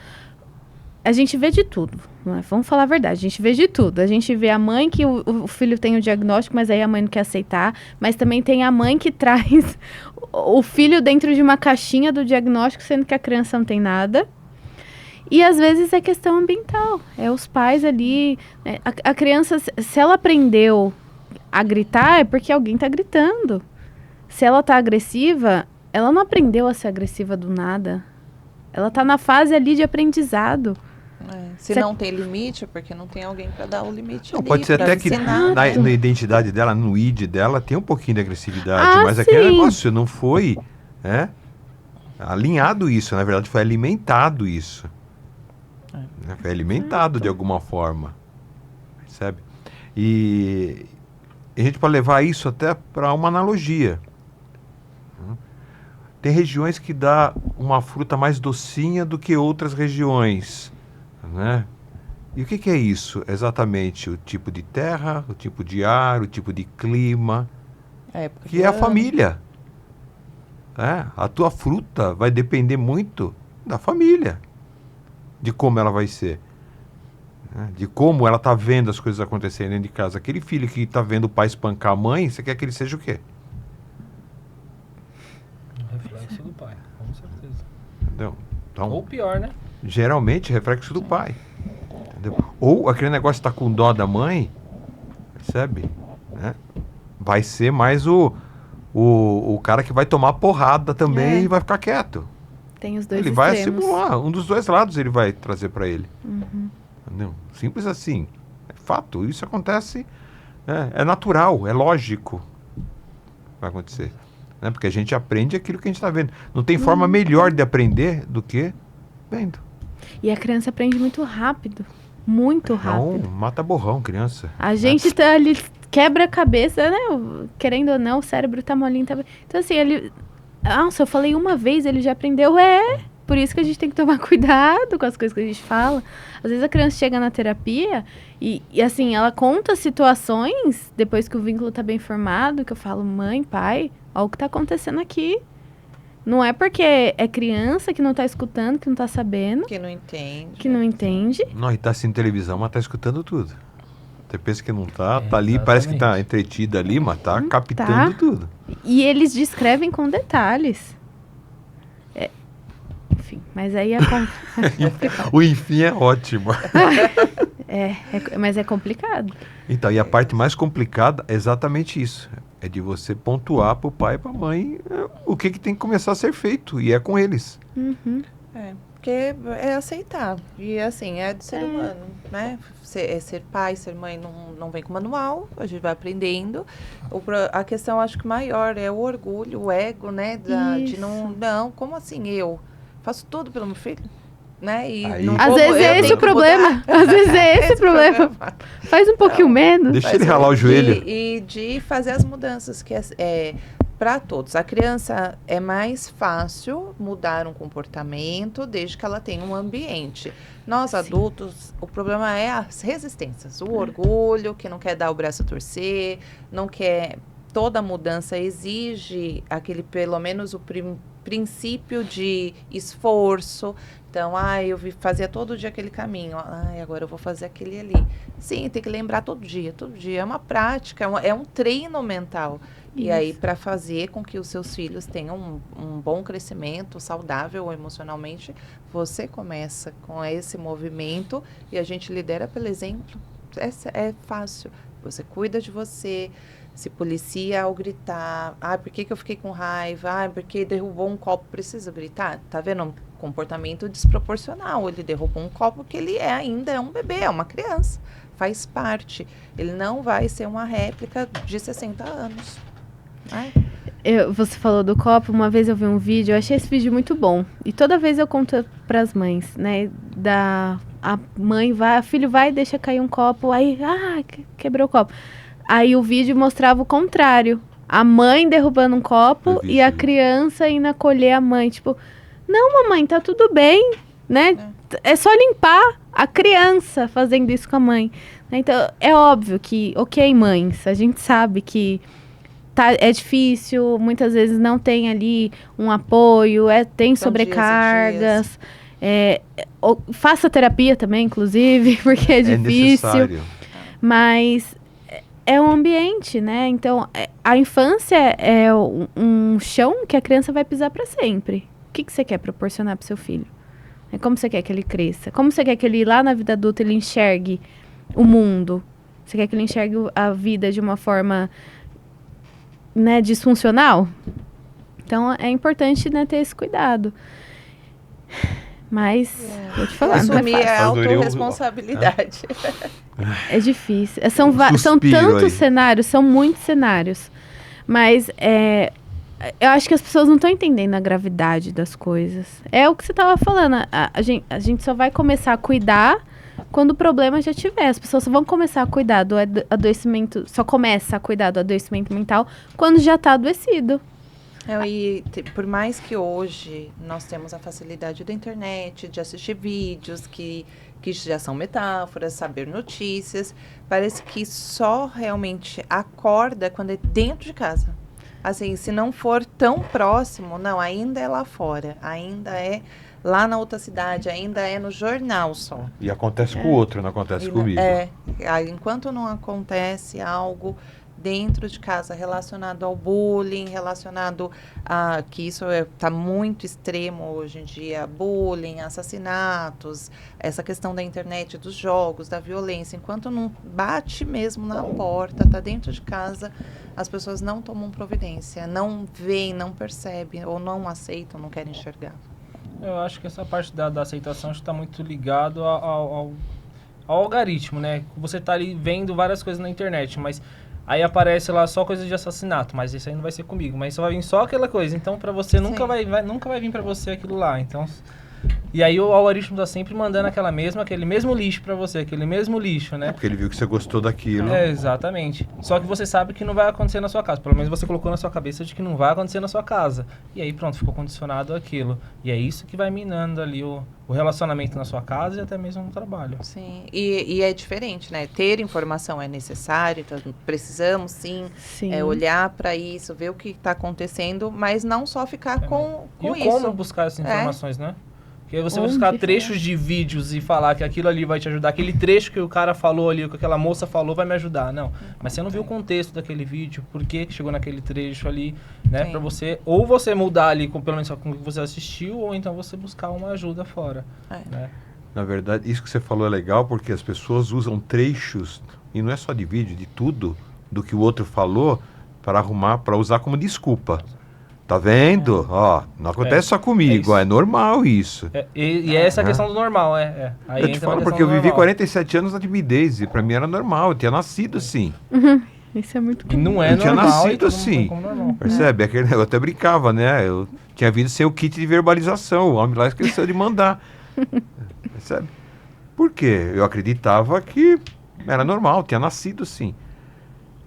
a gente vê de tudo, né? Vamos falar a verdade, a gente vê de tudo. A gente vê a mãe que o filho tem o diagnóstico, mas aí a mãe não quer aceitar. Mas também tem a mãe que traz o filho dentro de uma caixinha do diagnóstico, sendo que a criança não tem nada. E às vezes é questão ambiental. É os pais ali, né? A criança, se ela aprendeu a gritar, é porque alguém está gritando. Se ela está agressiva, ela não aprendeu a ser agressiva do nada. Ela está na fase ali de aprendizado. Se não tem limite, é porque não tem alguém para dar o limite. Não, ali, pode ser pra até que ensinar. na identidade dela, no ID dela, tem um pouquinho de agressividade. Ah, mas aquele sim. negócio não foi alinhado isso. Na verdade, foi alimentado isso. Né? Foi alimentado de alguma forma. Percebe? E a gente pode levar isso até para uma analogia. Tem regiões que dá uma fruta mais docinha do que outras regiões, né? E o que é isso exatamente? O tipo de terra, o tipo de ar, o tipo de clima, que é a família. A tua fruta vai depender muito da família, de como ela vai ser, né? De como ela está vendo as coisas acontecerem dentro de casa. Aquele filho que está vendo o pai espancar a mãe, você quer que ele seja o quê? Reflexo do pai, com certeza. Entendeu? Então, Ou pior, né? geralmente reflexo do pai. Entendeu? Ou aquele negócio está com dó da mãe, percebe? Né? Vai ser mais o cara que vai tomar porrada também e vai ficar quieto. Tem os dois Ele vai extremos. simular, um dos dois lados ele vai trazer para ele. Uhum. Entendeu? Simples assim. É fato, isso acontece, é natural, é lógico. Vai acontecer. Né? Porque a gente aprende aquilo que a gente está vendo. Não tem forma melhor de aprender do que vendo. E a criança aprende muito rápido. Muito rápido. Não, mata borrão, criança. A gente tá ali, quebra a cabeça, né? Querendo ou não, o cérebro tá molinho. Tá... Então, assim, ele... Nossa, eu falei uma vez, ele já aprendeu. Por isso que a gente tem que tomar cuidado com as coisas que a gente fala. Às vezes a criança chega na terapia e assim, ela conta situações, depois que o vínculo tá bem formado, que eu falo, mãe, pai, olha o que tá acontecendo aqui. Não é porque é criança que não tá escutando, que não tá sabendo, Que não entende. que não entende. Não, e tá assistindo televisão, mas tá escutando tudo. Você pensa que não tá, tá ali, exatamente. parece que tá entretida ali, mas tá captando tá. tudo. E eles descrevem com detalhes. Enfim, mas aí O enfim é ótimo. mas é complicado. Então, e a parte mais complicada é exatamente isso. É de você pontuar pro pai e pra mãe o que tem que começar a ser feito. E é com eles. Uhum. Porque é aceitar. E assim, é do ser humano, né? Ser pai, ser mãe não vem com manual, a gente vai aprendendo. A questão, acho que maior, é o orgulho, o ego, né? De não, como assim eu? Faço tudo pelo meu filho, né? E Aí- não Às vou- vezes eu é tenho esse o que mudar. problema. Às vezes é esse o problema. Faz um pouquinho menos. Deixa ele ralar o joelho. E de fazer as mudanças, que para todos. A criança é mais fácil mudar um comportamento desde que ela tenha um ambiente. Nós, Sim. adultos, o problema é as resistências. O orgulho, que não quer dar o braço a torcer, não quer... Toda mudança exige pelo menos o princípio de esforço. Então, eu fazia todo dia aquele caminho. Agora eu vou fazer aquele ali. Sim, tem que lembrar todo dia. Todo dia é uma prática, é um treino mental. E aí, para fazer com que os seus filhos tenham um bom crescimento, saudável emocionalmente, você começa com esse movimento e a gente lidera pelo exemplo. É fácil. Você cuida de você, se policia ao gritar. Por que eu fiquei com raiva? Porque derrubou um copo, precisa gritar? Tá vendo? Um comportamento desproporcional. Ele derrubou um copo porque ele ainda é um bebê, é uma criança. Faz parte. Ele não vai ser uma réplica de 60 anos. Você falou do copo, uma vez eu vi um vídeo, eu achei esse vídeo muito bom. E toda vez eu conto pras mães, né? A mãe vai, o filho vai e deixa cair um copo, aí, quebrou o copo. Aí o vídeo mostrava o contrário. A mãe derrubando um copo e a criança indo acolher a mãe. Tipo, não, mamãe, tá tudo bem, né? É só limpar a criança fazendo isso com a mãe. Então, é óbvio que, ok, mães, a gente sabe que é difícil, muitas vezes não tem ali um apoio, tem São dias e sobrecargas. Faça terapia também, inclusive, porque é difícil. necessário. Mas é um ambiente, né? Então, a infância é um chão que a criança vai pisar para sempre. O que você quer proporcionar para seu filho? Como você quer que ele cresça? Como você quer que ele, lá na vida adulta, ele enxergue o mundo? Você quer que ele enxergue a vida de uma forma, né, disfuncional? Então, é importante, né, ter esse cuidado. Mas, vou te falar, não é Assumir a fácil. autorresponsabilidade. É difícil. São Suspiro tantos aí. cenários, são muitos cenários. Mas eu acho que as pessoas não estão entendendo a gravidade das coisas. É o que você estava falando. A gente só vai começar a cuidar quando o problema já tiver. As pessoas só vão começar a cuidar do adoecimento, só começa a cuidar do adoecimento mental quando já está adoecido. Por mais que hoje nós temos a facilidade da internet, de assistir vídeos que já são metáforas, saber notícias, parece que só realmente acorda quando é dentro de casa. Assim, se não for tão próximo, não, ainda é lá fora, ainda é lá na outra cidade, ainda é no jornal só. E acontece com o outro, não acontece comigo. Enquanto não acontece algo dentro de casa relacionado ao bullying, relacionado a que isso está muito extremo hoje em dia, bullying, assassinatos, essa questão da internet, dos jogos, da violência, enquanto não bate mesmo na porta, está dentro de casa, as pessoas não tomam providência, não veem, não percebem, ou não aceitam, não querem enxergar. Eu acho que essa parte da aceitação está muito ligado ao algoritmo, né? Você está ali vendo várias coisas na internet, mas aí aparece lá só coisa de assassinato, mas isso aí não vai ser comigo, mas só vai vir só aquela coisa. Então, pra você, nunca vai vir pra você aquilo lá. Então, e aí o algoritmo tá sempre mandando aquele mesmo lixo pra você, aquele mesmo lixo, né? Porque ele viu que você gostou daquilo. Exatamente. Só que você sabe que não vai acontecer na sua casa. Pelo menos você colocou na sua cabeça de que não vai acontecer na sua casa. E aí pronto, ficou condicionado aquilo. E é isso que vai minando ali o relacionamento na sua casa e até mesmo no trabalho. Sim, e é diferente, né? Ter informação é necessário, então precisamos sim. Olhar para isso, ver o que está acontecendo, mas não só ficar com isso. E como buscar essas informações, né? Porque aí você vai buscar trechos de vídeos e falar que aquilo ali vai te ajudar. Aquele trecho que o cara falou ali, que aquela moça falou, vai me ajudar. Não, mas você não viu o contexto daquele vídeo, por que chegou naquele trecho ali, né? Pra você, ou você mudar ali, pelo menos com o que você assistiu, ou então você buscar uma ajuda fora. Né? Na verdade, isso que você falou é legal, porque as pessoas usam trechos, e não é só de vídeo, de tudo, do que o outro falou, para usar como desculpa. Tá vendo? Ó, não acontece só comigo, é normal isso. E essa questão do normal, Aí eu te falo porque eu vivi 47 anos na timidez, e pra mim era normal, eu tinha nascido assim. Isso é muito comum. Não é eu normal. Eu tinha nascido assim. Percebe? Eu até brincava, né? Eu tinha vindo sem o kit de verbalização, o homem lá esqueceu de mandar. Percebe? Por quê? Eu acreditava que era normal, tinha nascido assim.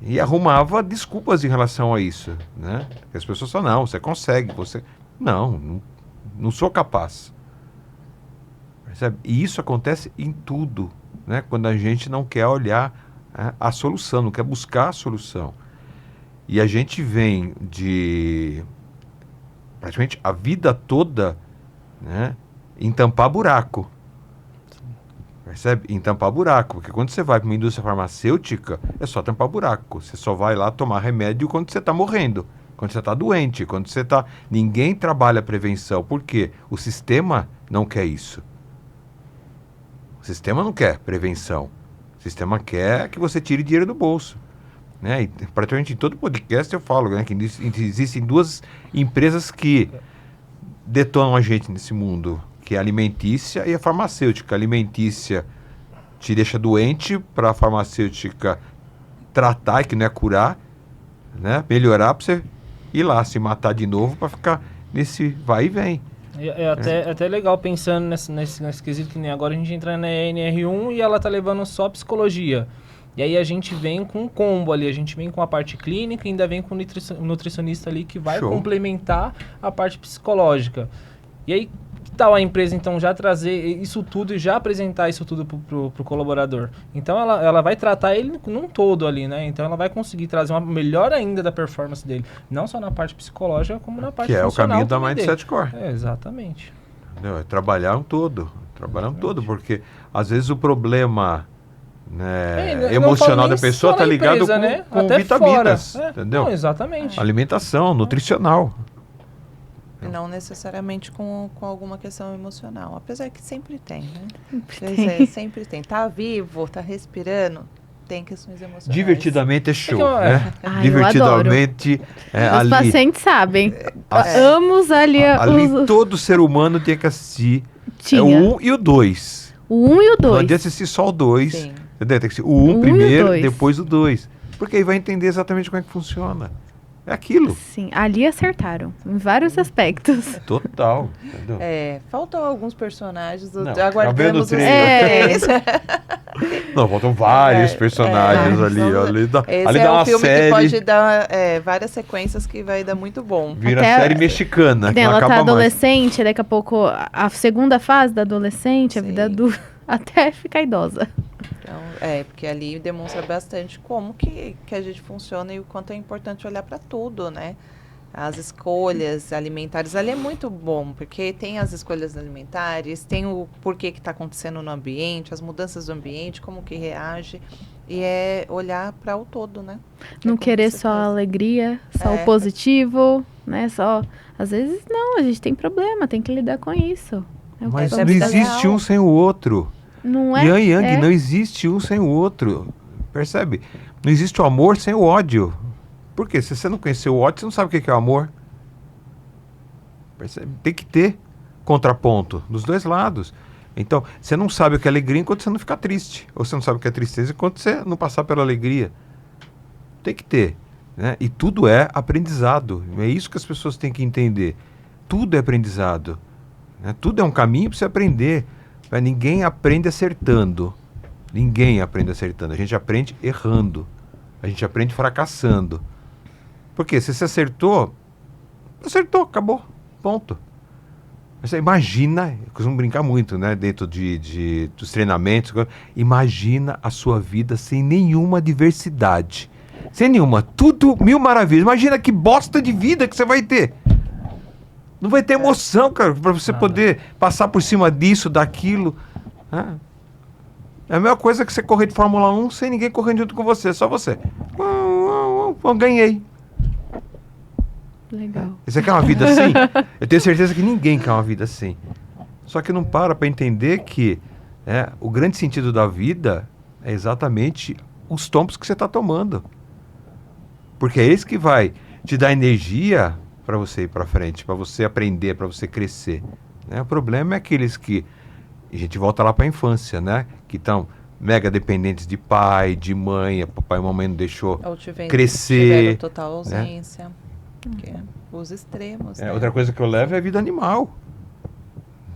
E arrumava desculpas em relação a isso, né? As pessoas falam, não, você consegue, você... Não sou capaz. Percebe? E isso acontece em tudo, né? Quando a gente não quer olhar a solução, não quer buscar a solução. E a gente vem de praticamente a vida toda, né, em tampar buraco. Percebe? Em tampar buraco. Porque quando você vai para uma indústria farmacêutica, é só tampar buraco. Você só vai lá tomar remédio quando você está morrendo, quando você está doente, quando você está... Ninguém trabalha prevenção. Por quê? O sistema não quer isso. O sistema não quer prevenção. O sistema quer que você tire dinheiro do bolso. Né? E praticamente em todo podcast eu falo, né, que existem duas empresas que detonam a gente nesse mundo, que é a alimentícia e a farmacêutica. A alimentícia te deixa doente, para a farmacêutica tratar, que não é curar, né? Melhorar, para você ir lá se matar de novo, para ficar nesse vai e vem. É até legal pensando nesse quesito, que nem agora a gente entra na NR1 e ela tá levando só psicologia. E aí a gente vem com um combo ali, a gente vem com a parte clínica e ainda vem com o nutricionista ali que vai complementar a parte psicológica. E aí, que tal a empresa então já trazer isso tudo e já apresentar isso tudo pro colaborador? Então ela vai tratar ele num todo ali, né? Então ela vai conseguir trazer uma melhor ainda da performance dele. Não só na parte psicológica, como na parte funcional. Que é o caminho da Mindset Core. Exatamente. Entendeu? É trabalhar um todo, porque às vezes o problema, né, emocional da pessoa está ligado empresa, né? com Até vitaminas, fora. entendeu? Não, exatamente. Alimentação, nutricional. E não necessariamente com alguma questão emocional. Apesar que sempre tem, né? Sempre tem. Tá vivo, tá respirando, tem questões emocionais. Divertidamente é show, É. né? Ai, Divertidamente Os ali. pacientes sabem. É. Amos ali. Ali todo ser humano tem que assistir Tinha. o 1 e o 2. O 1 e o Não 2. adianta assistir só o 2. Sim. Entendeu? Tem que ser o 1 e o primeiro, 2. depois o 2. Porque aí vai entender exatamente como é que funciona. É aquilo. Sim, ali acertaram. Em vários aspectos. Total. Entendeu? Faltam alguns personagens. Não, Aguardamos os trailer. três. Não, faltam vários personagens ali. Ali dá, Esse ali é dá um uma filme série. que pode dar várias sequências que vai dar muito bom. Vira Até- série mexicana. Que não Ela tá acaba mais. adolescente, daqui a pouco a segunda fase da adolescente, a Sim. vida adulta, até ficar idosa. Então, porque ali demonstra bastante como que a gente funciona e o quanto é importante olhar para tudo, né? As escolhas alimentares, ali é muito bom, porque tem as escolhas alimentares, tem o porquê que está acontecendo no ambiente, as mudanças do ambiente, como que reage, e é olhar para o todo, né? Não como querer você só a faz. alegria, só É. o positivo, né? Só. Às vezes não, a gente tem problema, tem que lidar com isso. É o Mas que é não vida existe real. um sem o outro. não é. Yang e Yang, é. não existe um sem o outro. Percebe? Não existe o amor sem o ódio. Por quê? Se você não conhecer o ódio, você não sabe o que é o amor. Percebe? Tem que ter contraponto dos dois lados. Então, você não sabe o que é alegria enquanto você não ficar triste. Ou você não sabe o que é tristeza enquanto você não passar pela alegria. Tem que ter. Né? E tudo é aprendizado. É isso que as pessoas têm que entender. Tudo é aprendizado. Né? Tudo é um caminho para você aprender. Mas ninguém aprende acertando. Ninguém aprende acertando. A gente aprende errando. A gente aprende fracassando. Porque se você acertou, acabou. Ponto. Você imagina, eu costumo brincar muito, né? Dentro dos treinamentos. Imagina a sua vida sem nenhuma diversidade. Sem nenhuma. Tudo mil maravilhas. Imagina que bosta de vida que você vai ter. Não vai ter emoção, cara, para você poder passar por cima disso, daquilo. Né? É a mesma coisa que você correr de Fórmula 1 sem ninguém correndo junto com você, só você. Ganhei. Legal. Você quer uma vida assim? Eu tenho certeza que ninguém quer uma vida assim. Só que não para entender que o grande sentido da vida é exatamente os tombos que você está tomando. Porque é esse que vai te dar energia para você ir para frente, para você aprender, para você crescer. Né? O problema é aqueles que... A gente volta lá para a infância, né? Que estão mega dependentes de pai, de mãe, papai e mamãe não deixou Ou tiveram crescer. total ausência. Que é os extremos. né? Outra coisa que eu levo é a vida animal.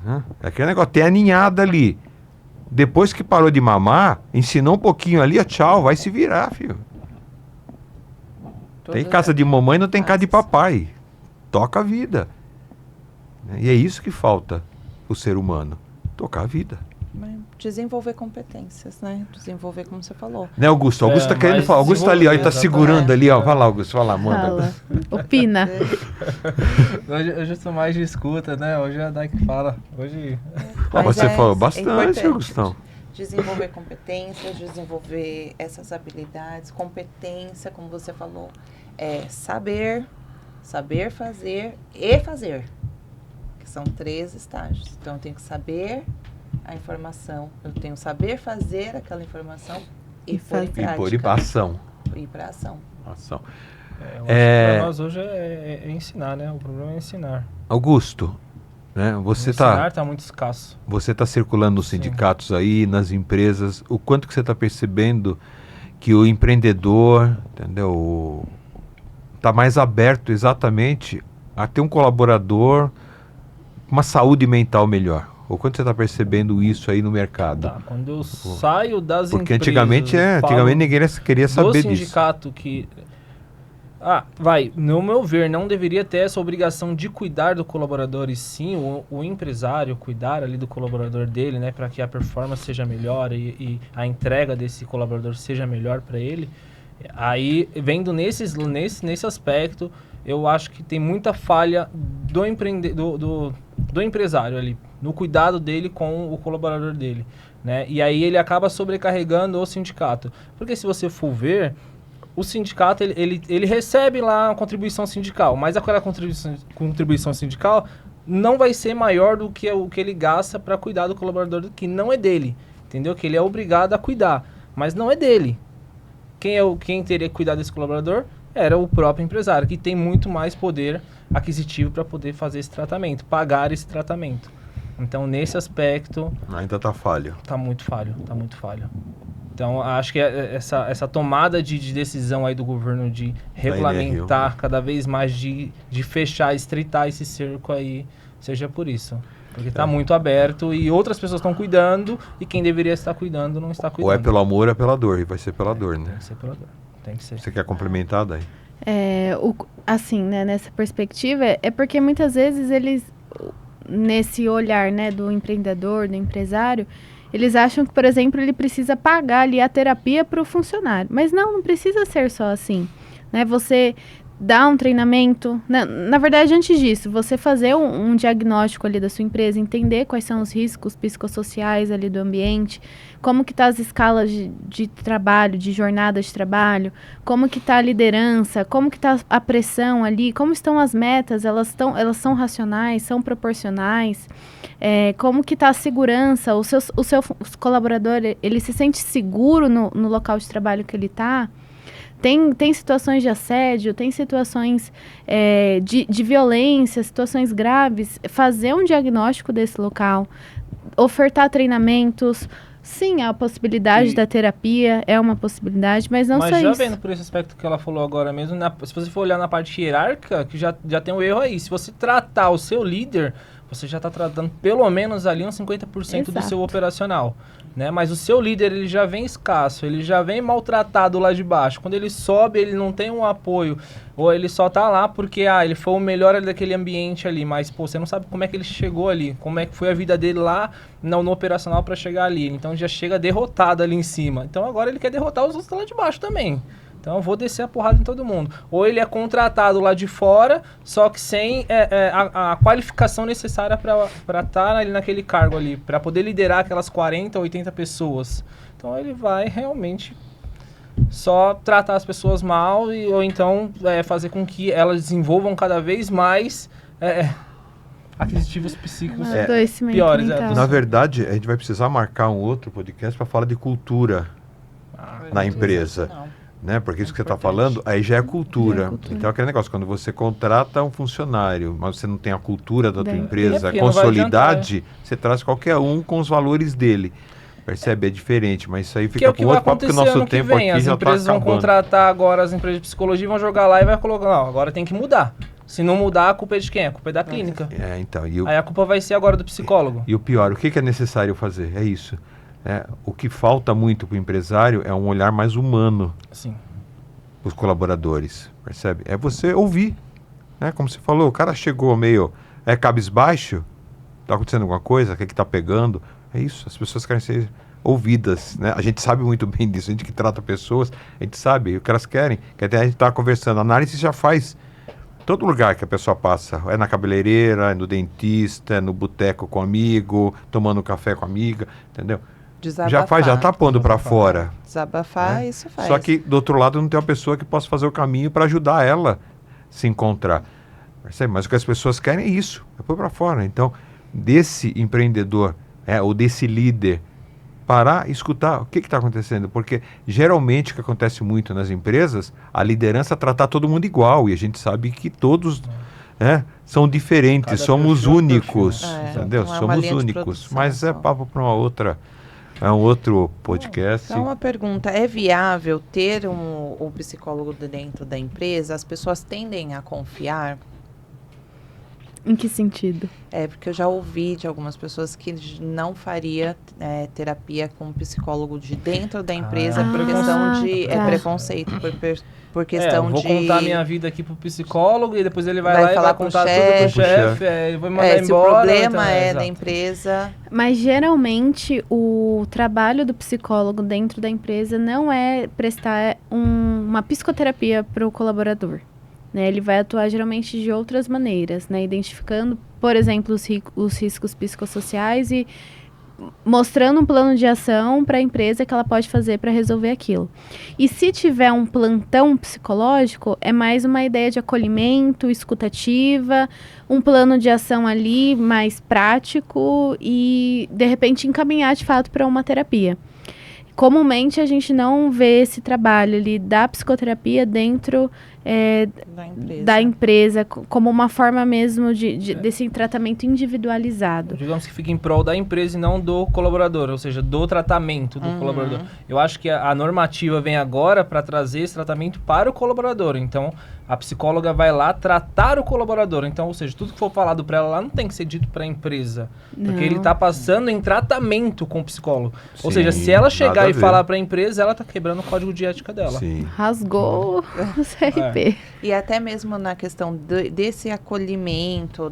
Né? É aquele negócio, tem a ninhada ali. Depois que parou de mamar, ensinou um pouquinho ali, ó, tchau, vai se virar, filho. Tem casa de mamãe, não tem casa de papai. Toca a vida. E é isso que falta o ser humano. Tocar a vida. Desenvolver competências, né? Desenvolver, como você falou. Né, Augusto? Augusto tá querendo mas falar. Augusto tá ali, ó, ele tá desenvolver, segurando ali, ó. exatamente. Vai lá, Augusto, vai lá, manda. Fala. Opina. Hoje eu sou mais de escuta, né? Hoje é a Dai que fala. Hoje... Pô, Mas você falou é bastante, importante. Augustão. Desenvolver competências, desenvolver essas habilidades. Competência, como você falou, é saber fazer e fazer. Que são 3 estágios. Então, eu tenho que saber a informação, eu tenho que saber fazer aquela informação e pôr em E prática. pôr em ação. Ir para ação. Ação. eu acho que pra nós hoje é ensinar, né? O problema é ensinar. Augusto, né, você ensinar tá muito escasso. Você está circulando nos Sim. sindicatos aí, nas empresas, o quanto que você está percebendo que o empreendedor, entendeu, está mais aberto exatamente a ter um colaborador com uma saúde mental melhor? Ou quanto você está percebendo isso aí no mercado? Tá, quando eu saio das Porque empresas... antigamente falo ninguém queria do saber disso. sindicato que... no meu ver, não deveria ter essa obrigação de cuidar do colaborador, e sim o empresário cuidar ali do colaborador dele, né, para que a performance seja melhor e a entrega desse colaborador seja melhor para ele. Aí, vendo nesse aspecto, eu acho que tem muita falha do empresário ali. no cuidado dele com o colaborador dele, né? E aí ele acaba sobrecarregando o sindicato. Porque se você for ver, o sindicato, ele recebe lá a contribuição sindical, mas aquela contribuição sindical não vai ser maior do que o que ele gasta para cuidar do colaborador que não é dele, entendeu? Que ele é obrigado a cuidar, mas não é dele. Quem teria que cuidar desse colaborador era o próprio empresário, que tem muito mais poder aquisitivo para poder fazer esse tratamento, pagar esse tratamento. Então, nesse aspecto... Ainda tá falho. Tá muito falho. Então, acho que essa tomada de decisão aí do governo de regulamentar cada vez mais, de fechar, estreitar esse cerco aí, seja por isso. Porque tá muito aberto e outras pessoas estão cuidando e quem deveria estar cuidando não está cuidando. Ou é pelo amor ou é pela dor, e vai ser pela dor, né? Tem que ser pela dor. Tem que ser. Você quer complementar, Day? Assim, né, nessa perspectiva, é porque muitas vezes eles, nesse olhar, né, do empreendedor, do empresário, eles acham que, por exemplo, ele precisa pagar ali a terapia para o funcionário. Mas não precisa ser só assim, né? Você dá um treinamento, na verdade, antes disso, você fazer um diagnóstico ali da sua empresa, entender quais são os riscos psicossociais ali do ambiente, como que tá as escalas de trabalho, de jornada de trabalho, como que tá a liderança, como que tá a pressão ali, como estão as metas, elas são racionais, são proporcionais, como que tá a segurança, o seu colaborador, ele se sente seguro no local de trabalho que ele tá. Tem situações de assédio, tem situações de violência, situações graves. Fazer um diagnóstico desse local, ofertar treinamentos. Sim, a possibilidade da terapia é uma possibilidade, mas não só isso. Mas já vendo por esse aspecto que ela falou agora mesmo, se você for olhar na parte hierárquica, que já tem um erro aí. Se você tratar o seu líder, você já está tratando pelo menos ali uns 50% do seu operacional. Né? Mas o seu líder, ele já vem escasso, ele já vem maltratado lá de baixo. Quando ele sobe, ele não tem um apoio, ou ele só tá lá porque ele foi o melhor daquele ambiente ali, mas pô, você não sabe como é que ele chegou ali, como é que foi a vida dele lá no operacional para chegar ali. Então já chega derrotado ali em cima. Então agora ele quer derrotar os outros lá de baixo também. Então eu vou descer a porrada em todo mundo. Ou ele é contratado lá de fora, só que sem a qualificação necessária para estar ali naquele cargo ali, para poder liderar aquelas 40, 80 pessoas. Então ele vai realmente só tratar as pessoas mal ou então fazer com que elas desenvolvam cada vez mais aquisitivos psíquicos piores. Na verdade, a gente vai precisar marcar um outro podcast para falar de cultura na empresa. Né? Porque isso que você está falando, aí já é cultura. Então, aquele negócio, quando você contrata um funcionário, mas você não tem a cultura da tua empresa, a consolidade, você traz qualquer um com os valores dele. Percebe? É diferente, mas isso aí fica com outro papo, porque o nosso tempo aqui já está acabando. As empresas vão contratar agora, as empresas de psicologia vão jogar lá e vai colocar, não, agora tem que mudar. Se não mudar, a culpa é de quem? A culpa é da clínica. Então, aí a culpa vai ser agora do psicólogo. E o pior, o que é necessário fazer? É isso. O que falta muito para o empresário é um olhar mais humano. Sim. Os colaboradores, percebe? É você ouvir, né? Como você falou, o cara chegou meio cabisbaixo, está acontecendo alguma coisa, o que está pegando? É isso, as pessoas querem ser ouvidas, né? A gente sabe muito bem disso, a gente que trata pessoas, a gente sabe o que elas querem, que até a gente está conversando, a análise já faz. Todo lugar que a pessoa passa, é na cabeleireira, é no dentista, é no boteco com amigo, tomando café com amiga, entendeu? Desabafar. Já está pondo para fora. Desabafar, isso faz. Só que do outro lado não tem uma pessoa que possa fazer o caminho para ajudar ela a se encontrar. Mas o que as pessoas querem é isso, é pôr para fora. Então, desse empreendedor, ou desse líder, parar e escutar o que está acontecendo. Porque geralmente o que acontece muito nas empresas, a liderança tratar todo mundo igual. E a gente sabe que todos são diferentes, somos únicos. Entendeu? Somos únicos. Mas é papo para uma outra... É um outro podcast. Então, uma pergunta. É viável ter um psicólogo dentro da empresa? As pessoas tendem a confiar? Em que sentido? Porque eu já ouvi de algumas pessoas que não faria terapia com um psicólogo de dentro da empresa por questão de preconceito, por questão vou contar minha vida aqui pro psicólogo e depois ele vai lá e vai contar tudo pro chefe, vai mandar embora. Se o problema da empresa... Mas geralmente o trabalho do psicólogo dentro da empresa não é prestar uma psicoterapia para o colaborador. Né? Ele vai atuar geralmente de outras maneiras, né? Identificando por exemplo, os riscos psicossociais e mostrando um plano de ação para a empresa que ela pode fazer para resolver aquilo. E se tiver um plantão psicológico, é mais uma ideia de acolhimento, escutativa, um plano de ação ali mais prático e, de repente, encaminhar de fato para uma terapia. Comumente, a gente não vê esse trabalho ali da psicoterapia dentro da empresa como uma forma mesmo desse tratamento individualizado. Digamos que fica em prol da empresa e não do colaborador, ou seja, do tratamento do colaborador. Eu acho que a normativa vem agora para trazer esse tratamento para o colaborador. Então, a psicóloga vai lá tratar o colaborador. Então, ou seja, tudo que for falado para ela lá não tem que ser dito para a empresa. Porque ele está passando em tratamento com o psicólogo. Ou Sim, seja, se ela chegar e ver. falar para a empresa, ela está quebrando o código de ética dela. Sim. Rasgou o CRP. E até mesmo na questão desse acolhimento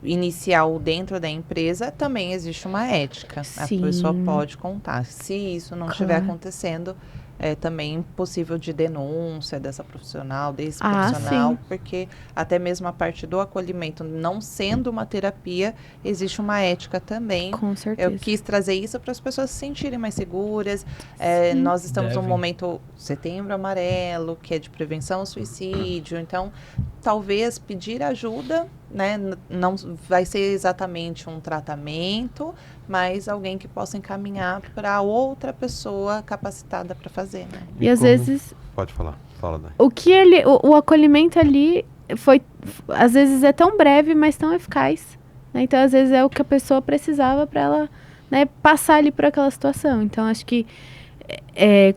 inicial dentro da empresa, também existe uma ética. Sim. A pessoa pode contar. Se isso não estiver acontecendo, é também possível de denúncia desse profissional, sim. porque até mesmo a parte do acolhimento, não sendo uma terapia, existe uma ética também. Com certeza. Eu quis trazer isso para as pessoas se sentirem mais seguras. Nós estamos num momento, Setembro Amarelo, que é de prevenção ao suicídio. Então, talvez pedir ajuda, né? Não vai ser exatamente um tratamento, mas alguém que possa encaminhar para outra pessoa capacitada para fazer, né? E às vezes... Pode falar. Fala, Dani. O acolhimento ali às vezes é tão breve, mas tão eficaz. Né? Então, às vezes é o que a pessoa precisava para ela, né, passar ali por aquela situação. Então, acho que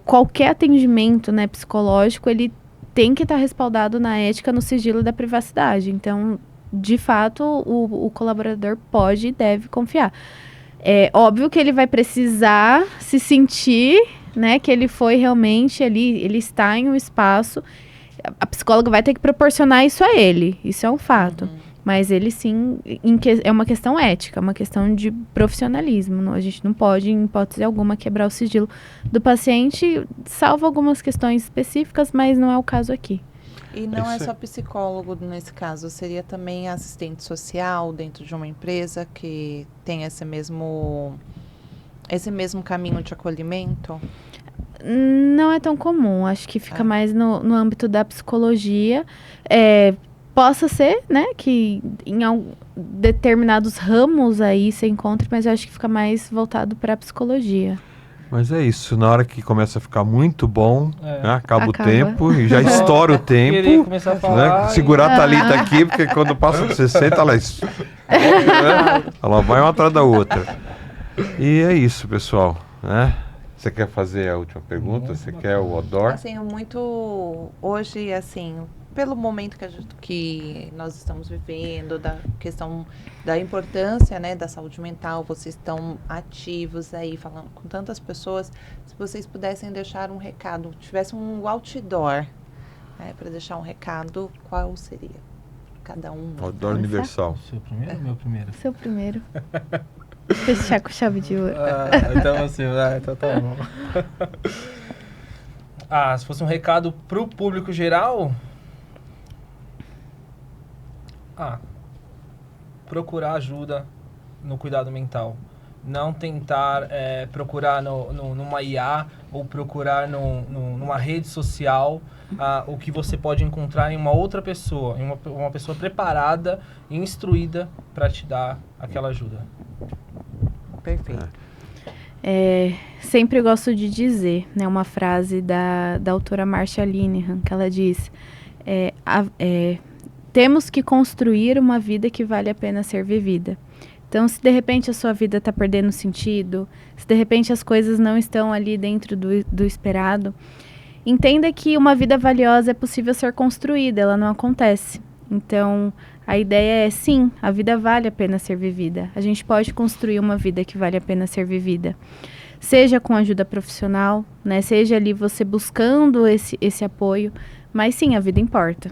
qualquer atendimento, né, psicológico, ele tem que estar respaldado na ética, no sigilo da privacidade. Então, de fato, o colaborador pode e deve confiar. É óbvio que ele vai precisar se sentir, né, que ele foi realmente ali, ele está em um espaço. A psicóloga vai ter que proporcionar isso a ele, isso é um fato. Mas ele sim, é uma questão ética, uma questão de profissionalismo. A gente não pode, em hipótese alguma, quebrar o sigilo do paciente, salvo algumas questões específicas, mas não é o caso aqui. E não é só psicólogo nesse caso, seria também assistente social dentro de uma empresa que tem esse mesmo caminho de acolhimento? Não é tão comum, acho que fica mais no âmbito da psicologia. Possa ser, né, que em determinados ramos aí se encontre, mas eu acho que fica mais voltado para a psicologia. Mas é isso, na hora que começa a ficar muito bom, né, acaba o Acaba. tempo e já estoura o Queria tempo. começar a falar. Né, segurar a Thalita aqui, porque quando passa de 60, ela vai uma atrás da outra. E é isso, pessoal. Né? Você quer fazer a última pergunta? Você quer o odor? Assim, hoje, assim, pelo momento que nós estamos vivendo, da questão da importância, né, da saúde mental, vocês estão ativos aí, falando com tantas pessoas, se vocês pudessem deixar um recado, tivesse um outdoor, né, para deixar um recado, qual seria? Cada um. Odor universal. Seu primeiro ou meu primeiro? Seu primeiro. Fechar com chave de ouro. Então assim, então tá bom. Se fosse um recado pro público geral... procurar ajuda no cuidado mental. Não tentar procurar numa IA ou procurar numa rede social o que você pode encontrar em uma outra pessoa, em uma pessoa preparada e instruída para te dar aquela ajuda. Perfeito. Sempre gosto de dizer, né, uma frase da autora Marsha Linehan, que ela diz, temos que construir uma vida que vale a pena ser vivida. Então, se de repente a sua vida está perdendo sentido, se de repente as coisas não estão ali dentro do esperado, entenda que uma vida valiosa é possível ser construída, ela não acontece. Então, a ideia é, sim, a vida vale a pena ser vivida. A gente pode construir uma vida que vale a pena ser vivida. Seja com ajuda profissional, né? Seja ali você buscando esse apoio, mas sim, a vida importa.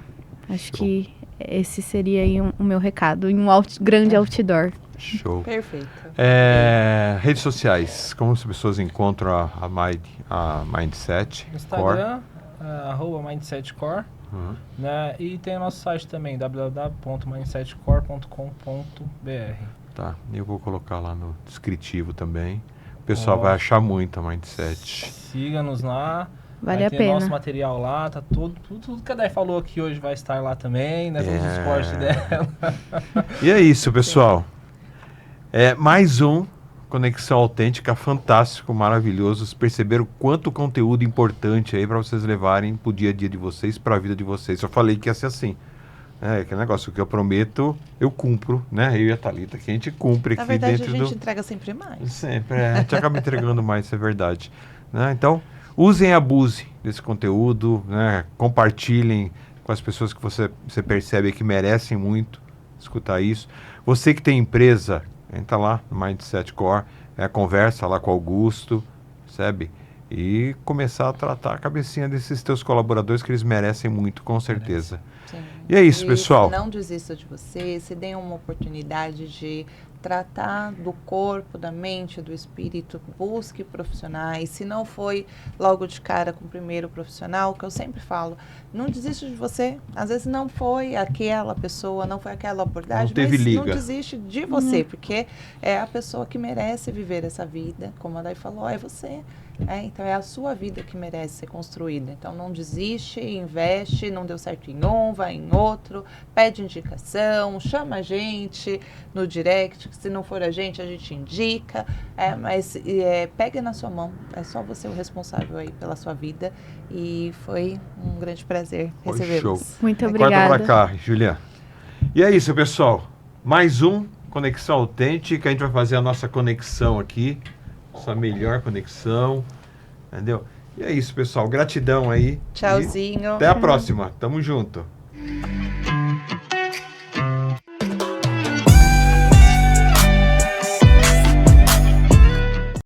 Acho que esse seria aí o meu recado, em um grande outdoor. Show. Perfeito. Redes sociais, como as pessoas encontram a Mindset Core? Instagram, @MindsetCore. Né? E tem o nosso site também, www.mindsetcore.com.br. Tá, eu vou colocar lá no descritivo também. O pessoal Ó. vai achar muito a Mindset. Siga-nos lá. Vale Vai a ter pena. nosso material lá, tá tudo que a Day falou aqui hoje vai estar lá também, né? Todos os É. cortes dela. E é isso, pessoal. É mais um Conexão Autêntica, fantástico, maravilhoso. Vocês perceberam quanto conteúdo importante aí para vocês levarem pro dia a dia de vocês, para a vida de vocês. Eu falei que ia ser assim. É aquele negócio, o que eu prometo, eu cumpro, né? Eu e a Thalita, que a gente cumpre Na aqui verdade, a dentro gente do... entrega sempre mais. Sempre, a gente acaba entregando mais, isso é verdade. Né? Então, usem e abusem desse conteúdo, né? Compartilhem com as pessoas que você percebe que merecem muito escutar isso. Você que tem empresa, entra lá no Mindset Core, conversa lá com o Augusto, percebe? E começar a tratar a cabecinha desses teus colaboradores que eles merecem muito, com certeza. Sim. E é isso, pessoal. Não desista de você, se dê uma oportunidade de tratar do corpo, da mente, do espírito, busque profissionais. Se não foi logo de cara com o primeiro profissional, que eu sempre falo, não desista de você. Às vezes não foi aquela pessoa, não foi aquela abordagem, Não teve mas liga. não desiste de você, porque é a pessoa que merece viver essa vida. Como a Day falou, é você. Então é a sua vida que merece ser construída. Então não desiste, investe, não deu certo em um, vai em outro, pede indicação, chama a gente no direct, se não for a gente indica, mas pegue na sua mão, é só você o responsável aí pela sua vida e foi um grande prazer Foi recebê-los. show. Muito Corta obrigada. pra cá, Juliana. E é isso, pessoal. Mais um Conexão Autêntica. A gente vai fazer a nossa conexão aqui. Nossa melhor conexão. Entendeu? E é isso, pessoal. Gratidão aí. Tchauzinho. E até a próxima. Tamo junto.